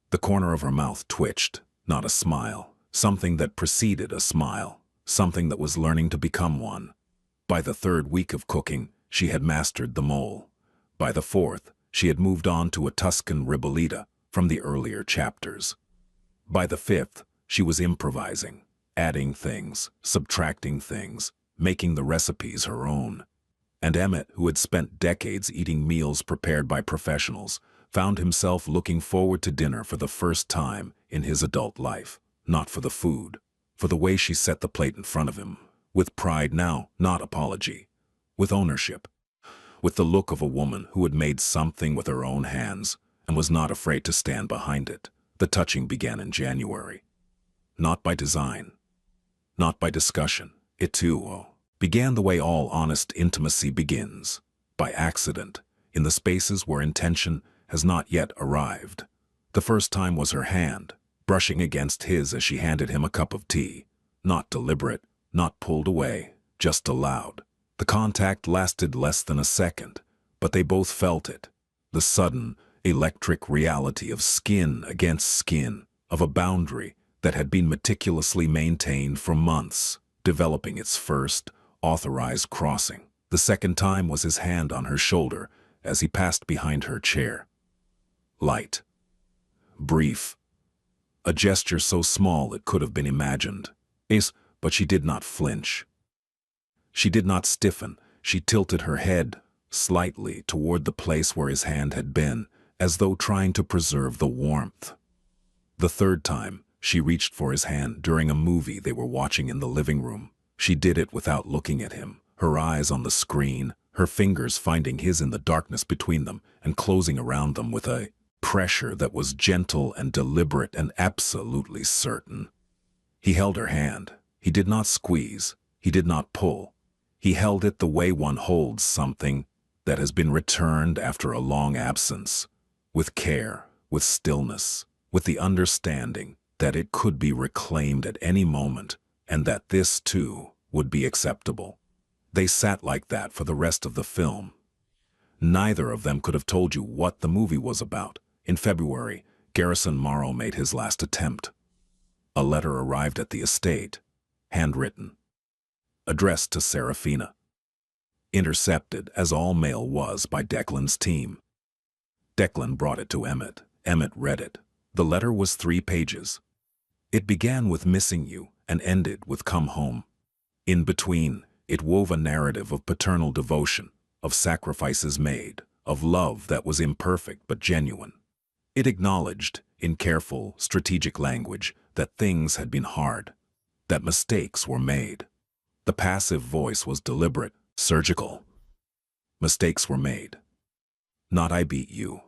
The corner of her mouth twitched, not a smile, something that preceded a smile, something that was learning to become one. By the third week of cooking, she had mastered the mole. By the fourth, she had moved on to a Tuscan ribollita from the earlier chapters. By the fifth, she was improvising, adding things, subtracting things, making the recipes her own. And Emmett, who had spent decades eating meals prepared by professionals, found himself looking forward to dinner for the first time in his adult life. Not for the food, for the way she set the plate in front of him, with pride now, not apology, with ownership, with the look of a woman who had made something with her own hands and was not afraid to stand behind it. The touching began in January. Not by design, not by discussion. It too began the way all honest intimacy begins, by accident, in the spaces where intention has not yet arrived. The first time was her hand, brushing against his as she handed him a cup of tea. Not deliberate, not pulled away, just allowed. The contact lasted less than a second, but they both felt it. The sudden, electric reality of skin against skin, of a boundary that had been meticulously maintained for months, developing its first, authorized crossing. The second time was his hand on her shoulder as he passed behind her chair. Light. Brief. A gesture so small it could have been imagined. But she did not flinch. She did not stiffen. She tilted her head slightly toward the place where his hand had been, as though trying to preserve the warmth. The third time, she reached for his hand during a movie they were watching in the living room. She did it without looking at him, her eyes on the screen, her fingers finding his in the darkness between them and closing around them with a pressure that was gentle and deliberate and absolutely certain. He held her hand. He did not squeeze. He did not pull. He held it the way one holds something that has been returned after a long absence, with care, with stillness, with the understanding that it could be reclaimed at any moment and that this, too, would be acceptable. They sat like that for the rest of the film. Neither of them could have told you what the movie was about. In February, Garrison Morrow made his last attempt. A letter arrived at the estate, handwritten, addressed to Serafina. Intercepted, as all mail was, by Declan's team. Declan brought it to Emmett. Emmett read it. The letter was 3 pages. It began with "missing you" and ended with "come home." In between, it wove a narrative of paternal devotion, of sacrifices made, of love that was imperfect but genuine. It acknowledged, in careful, strategic language, that things had been hard, that mistakes were made. The passive voice was deliberate, Surgical. Mistakes were made. Not I beat you.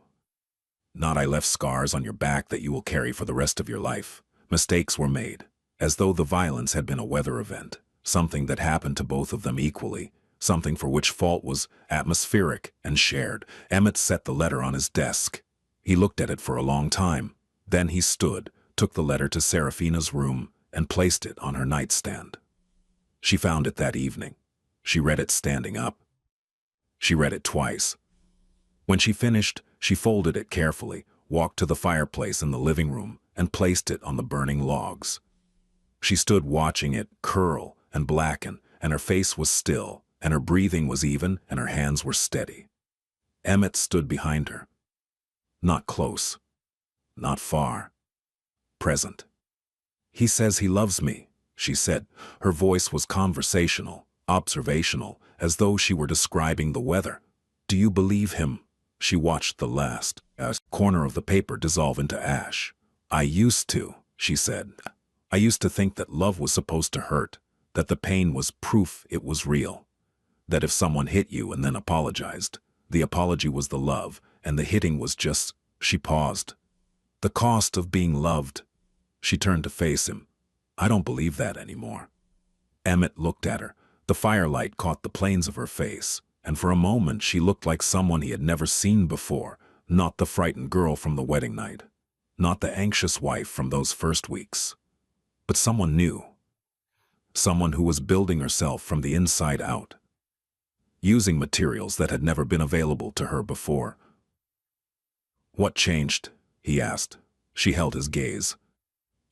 Not I left scars on your back that you will carry for the rest of your life. Mistakes were made, as though the violence had been a weather event, something that happened to both of them equally, something for which fault was atmospheric and shared. Emmett set the letter on his desk. He looked at it for a long time. Then he stood, took the letter to Serafina's room, and placed it on her nightstand. She found it that evening. She read it standing up. She read it twice. When she finished, she folded it carefully, walked to the fireplace in the living room, and placed it on the burning logs. She stood watching it curl and blacken, and her face was still, and her breathing was even, and her hands were steady. Emmett stood behind her. Not close. Not far. Present. He says he loves me, she said. Her voice was conversational, observational, as though she were describing the weather. Do you believe him? She watched the last corner of the paper dissolve into ash. I used to, she said. I used to think that love was supposed to hurt, that the pain was proof it was real, that if someone hit you and then apologized, the apology was the love, and the hitting was just, she paused. The cost of being loved. She turned to face him. I don't believe that anymore. Emmett looked at her. The firelight caught the planes of her face, and for a moment she looked like someone he had never seen before, not the frightened girl from the wedding night, not the anxious wife from those first weeks, but someone new, someone who was building herself from the inside out, using materials that had never been available to her before. What changed? He asked. She held his gaze.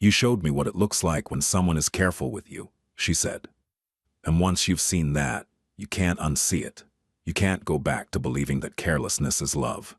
You showed me what it looks like when someone is careful with you, she said. And once you've seen that, you can't unsee it. You can't go back to believing that carelessness is love.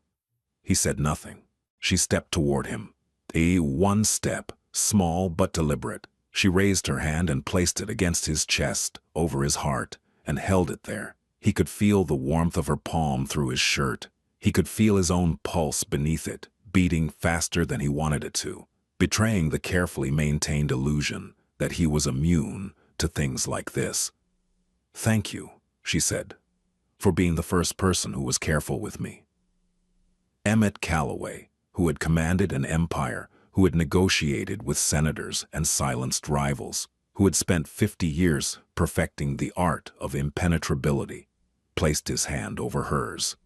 He said nothing. She stepped toward him. One step, small but deliberate. She raised her hand and placed it against his chest, over his heart, and held it there. He could feel the warmth of her palm through his shirt. He could feel his own pulse beneath it, beating faster than he wanted it to, betraying the carefully maintained illusion that he was immune to things like this. Thank you, she said, for being the first person who was careful with me. Emmett Calloway, who had commanded an empire, who had negotiated with senators and silenced rivals, who had spent 50 years perfecting the art of impenetrability, placed his hand over hers,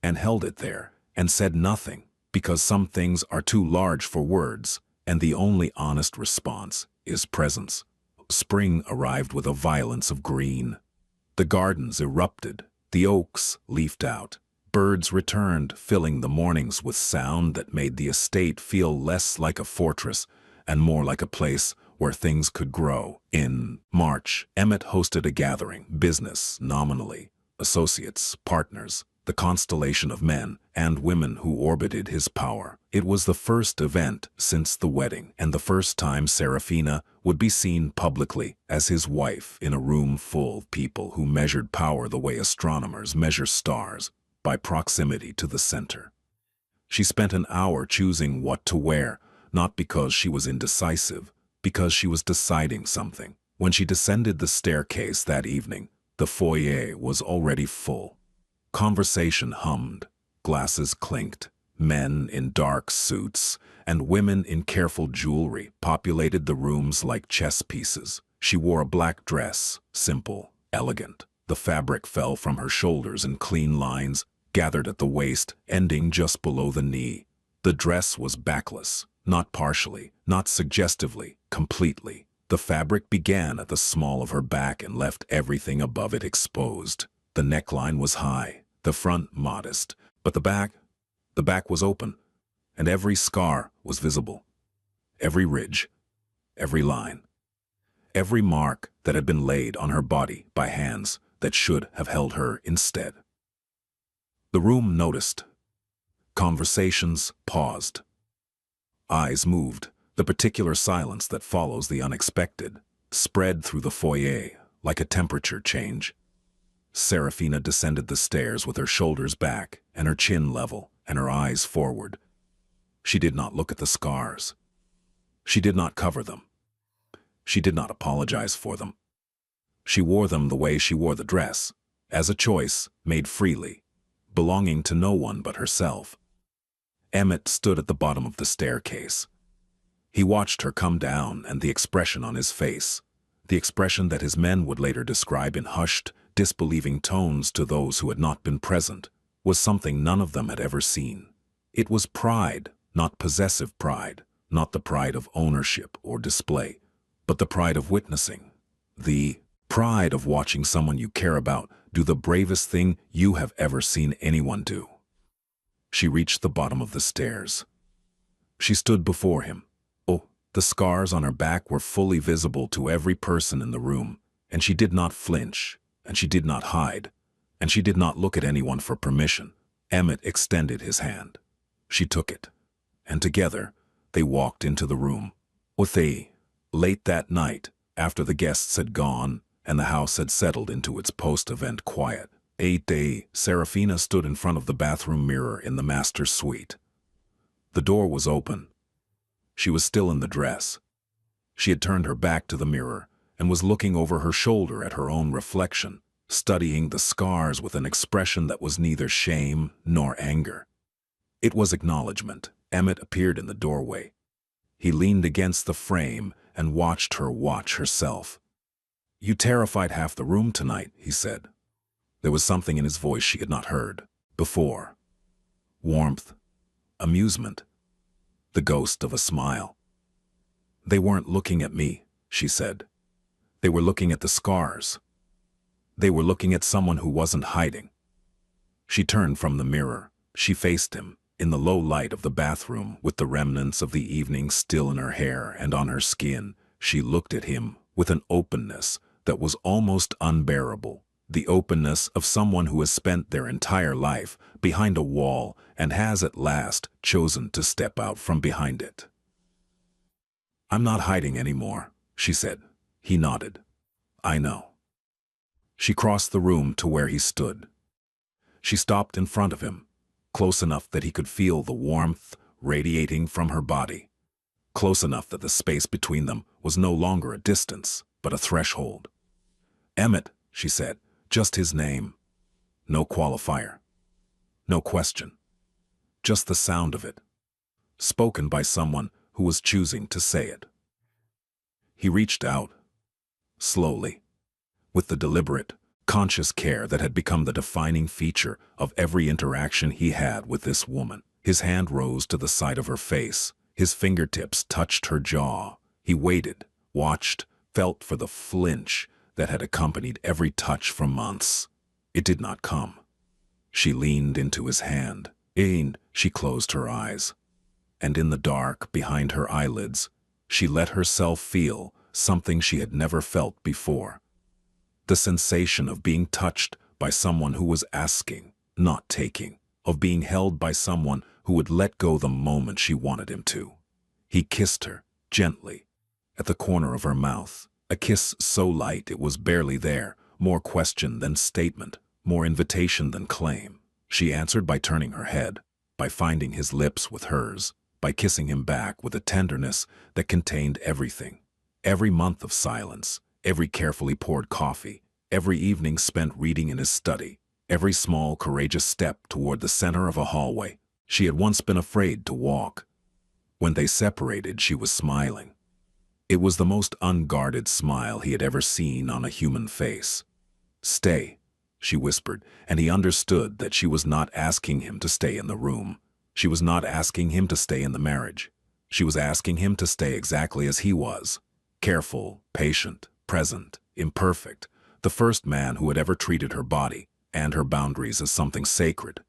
and held it there, and said nothing, because some things are too large for words, and the only honest response is presence. Spring arrived with a violence of green. The gardens erupted, the oaks leafed out. Birds returned, filling the mornings with sound that made the estate feel less like a fortress and more like a place where things could grow. In March, Emmett hosted a gathering, business, nominally, associates, partners, the constellation of men and women who orbited his power. It was the first event since the wedding, and the first time Serafina would be seen publicly as his wife in a room full of people who measured power the way astronomers measure stars, by proximity to the center. She spent an hour choosing what to wear, not because she was indecisive, because she was deciding something. When she descended the staircase that evening, the foyer was already full. Conversation hummed, glasses clinked, men in dark suits and women in careful jewelry populated the rooms like chess pieces. She wore a black dress, simple, elegant. The fabric fell from her shoulders in clean lines, gathered at the waist, ending just below the knee. The dress was backless, not partially, not suggestively, completely. The fabric began at the small of her back and left everything above it exposed. The neckline was high, the front modest, but the back was open, and every scar was visible. Every ridge, every line, every mark that had been laid on her body by hands that should have held her instead. The room noticed. Conversations paused. Eyes moved. The particular silence that follows the unexpected spread through the foyer like a temperature change. Serafina descended the stairs with her shoulders back and her chin level and her eyes forward. She did not look at the scars. She did not cover them. She did not apologize for them. She wore them the way she wore the dress, as a choice made freely, belonging to no one but herself. Emmett stood at the bottom of the staircase. He watched her come down, and the expression on his face, the expression that his men would later describe in hushed, disbelieving tones to those who had not been present, was something none of them had ever seen. It was pride, not possessive pride, not the pride of ownership or display, but the pride of witnessing. The pride of watching someone you care about do the bravest thing you have ever seen anyone do. She reached the bottom of the stairs. She stood before him. Oh, the scars on her back were fully visible to every person in the room, and she did not flinch, and she did not hide, and she did not look at anyone for permission. Emmett extended his hand. She took it, and together they walked into the room. Late that night, after the guests had gone and the house had settled into its post-event quiet, Serafina stood in front of the bathroom mirror in the master's suite. The door was open. She was still in the dress. She had turned her back to the mirror and was looking over her shoulder at her own reflection, studying the scars with an expression that was neither shame nor anger. It was acknowledgement. Emmett appeared in the doorway. He leaned against the frame and watched her watch herself. "You terrified half the room tonight," he said. There was something in his voice she had not heard before. Warmth, amusement, the ghost of a smile. "They weren't looking at me," she said. "They were looking at the scars. They were looking at someone who wasn't hiding." She turned from the mirror. She faced him, in the low light of the bathroom, with the remnants of the evening still in her hair and on her skin. She looked at him with an openness that was almost unbearable, the openness of someone who has spent their entire life behind a wall and has at last chosen to step out from behind it. "I'm not hiding anymore," she said. He nodded. "I know." She crossed the room to where he stood. She stopped in front of him, close enough that he could feel the warmth radiating from her body, close enough that the space between them was no longer a distance, but a threshold. "Emmett," she said, just his name. No qualifier. No question. Just the sound of it, spoken by someone who was choosing to say it. He reached out, slowly, with the deliberate, conscious care that had become the defining feature of every interaction he had with this woman. His hand rose to the side of her face. His fingertips touched her jaw. He waited, watched, felt for the flinch that had accompanied every touch for months. It did not come. She leaned into his hand. She closed her eyes. And in the dark, behind her eyelids, she let herself feel something she had never felt before. The sensation of being touched by someone who was asking, not taking, of being held by someone who would let go the moment she wanted him to. He kissed her, gently, at the corner of her mouth, a kiss so light it was barely there, more question than statement, more invitation than claim. She answered by turning her head, by finding his lips with hers, by kissing him back with a tenderness that contained everything. Every month of silence, every carefully poured coffee, every evening spent reading in his study, every small, courageous step toward the center of a hallway. She had once been afraid to walk. When they separated, she was smiling. It was the most unguarded smile he had ever seen on a human face. "Stay," she whispered, and he understood that she was not asking him to stay in the room. She was not asking him to stay in the marriage. She was asking him to stay exactly as he was. Careful, patient, present, imperfect, the first man who had ever treated her body and her boundaries as something sacred.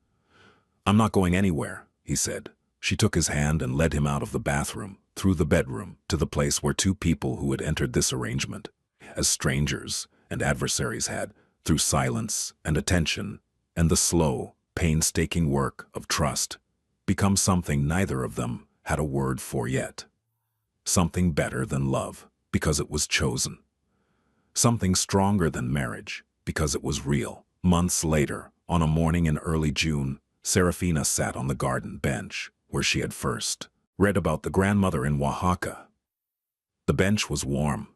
"I'm not going anywhere," he said. She took his hand and led him out of the bathroom, through the bedroom, to the place where two people who had entered this arrangement, as strangers and adversaries had, through silence and attention and the slow, painstaking work of trust, become something neither of them had a word for yet. Something better than love, because it was chosen. Something stronger than marriage, because it was real. Months later, on a morning in early June, Serafina sat on the garden bench where she had first read about the grandmother in Oaxaca. The bench was warm.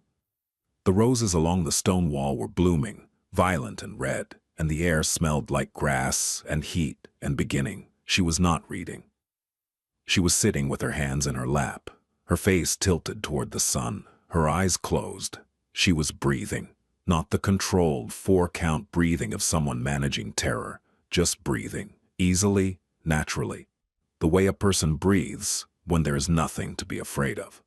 The roses along the stone wall were blooming, violent and red, and the air smelled like grass and heat and beginning. She was not reading. She was sitting with her hands in her lap, her face tilted toward the sun, her eyes closed. She was breathing, not the controlled four-count breathing of someone managing terror, just breathing, easily, naturally, the way a person breathes when there is nothing to be afraid of.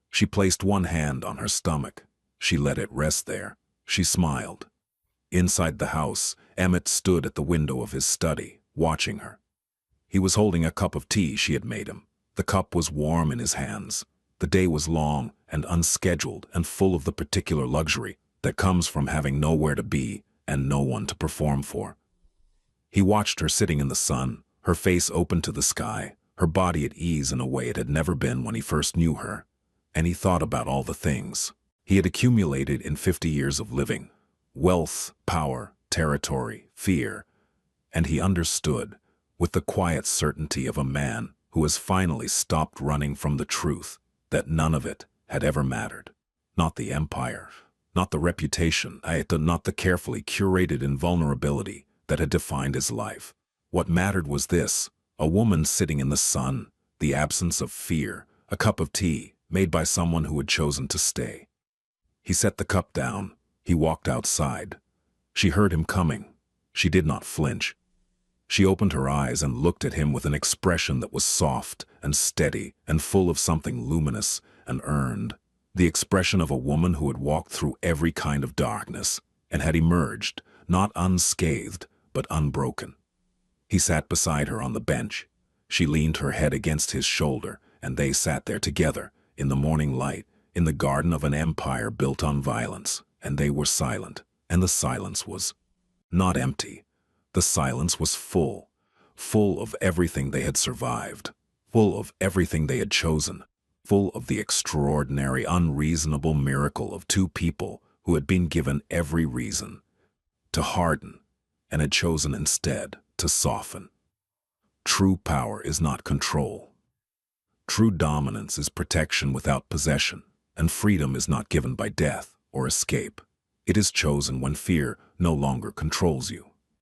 She placed one hand on her stomach. She let it rest there. She smiled. Inside the house, Emmett stood at the window of his study, watching her. He was holding a cup of tea she had made him. The cup was warm in his hands. The day was long and unscheduled and full of the particular luxury that comes from having nowhere to be and no one to perform for. He watched her sitting in the sun, her face open to the sky, her body at ease in a way it had never been when he first knew her. And he thought about all the things he had accumulated in 50 years of living: wealth, power, territory, fear. And he understood, with the quiet certainty of a man who has finally stopped running from the truth, that none of it had ever mattered. Not the empire, not the reputation, not the carefully curated invulnerability that had defined his life. What mattered was this: a woman sitting in the sun, the absence of fear, a cup of tea made by someone who had chosen to stay. He set the cup down. He walked outside. She heard him coming. She did not flinch. She opened her eyes and looked at him with an expression that was soft and steady and full of something luminous and earned, the expression of a woman who had walked through every kind of darkness and had emerged, not unscathed, but unbroken. He sat beside her on the bench. She leaned her head against his shoulder, and they sat there together, in the morning light, in the garden of an empire built on violence, and they were silent, and the silence was not empty. The silence was full, full of everything they had survived, full of everything they had chosen, full of the extraordinary, unreasonable miracle of two people who had been given every reason to harden and had chosen instead to soften. True power is not control. True dominance is protection without possession, and freedom is not given by death or escape. It is chosen when fear no longer controls you.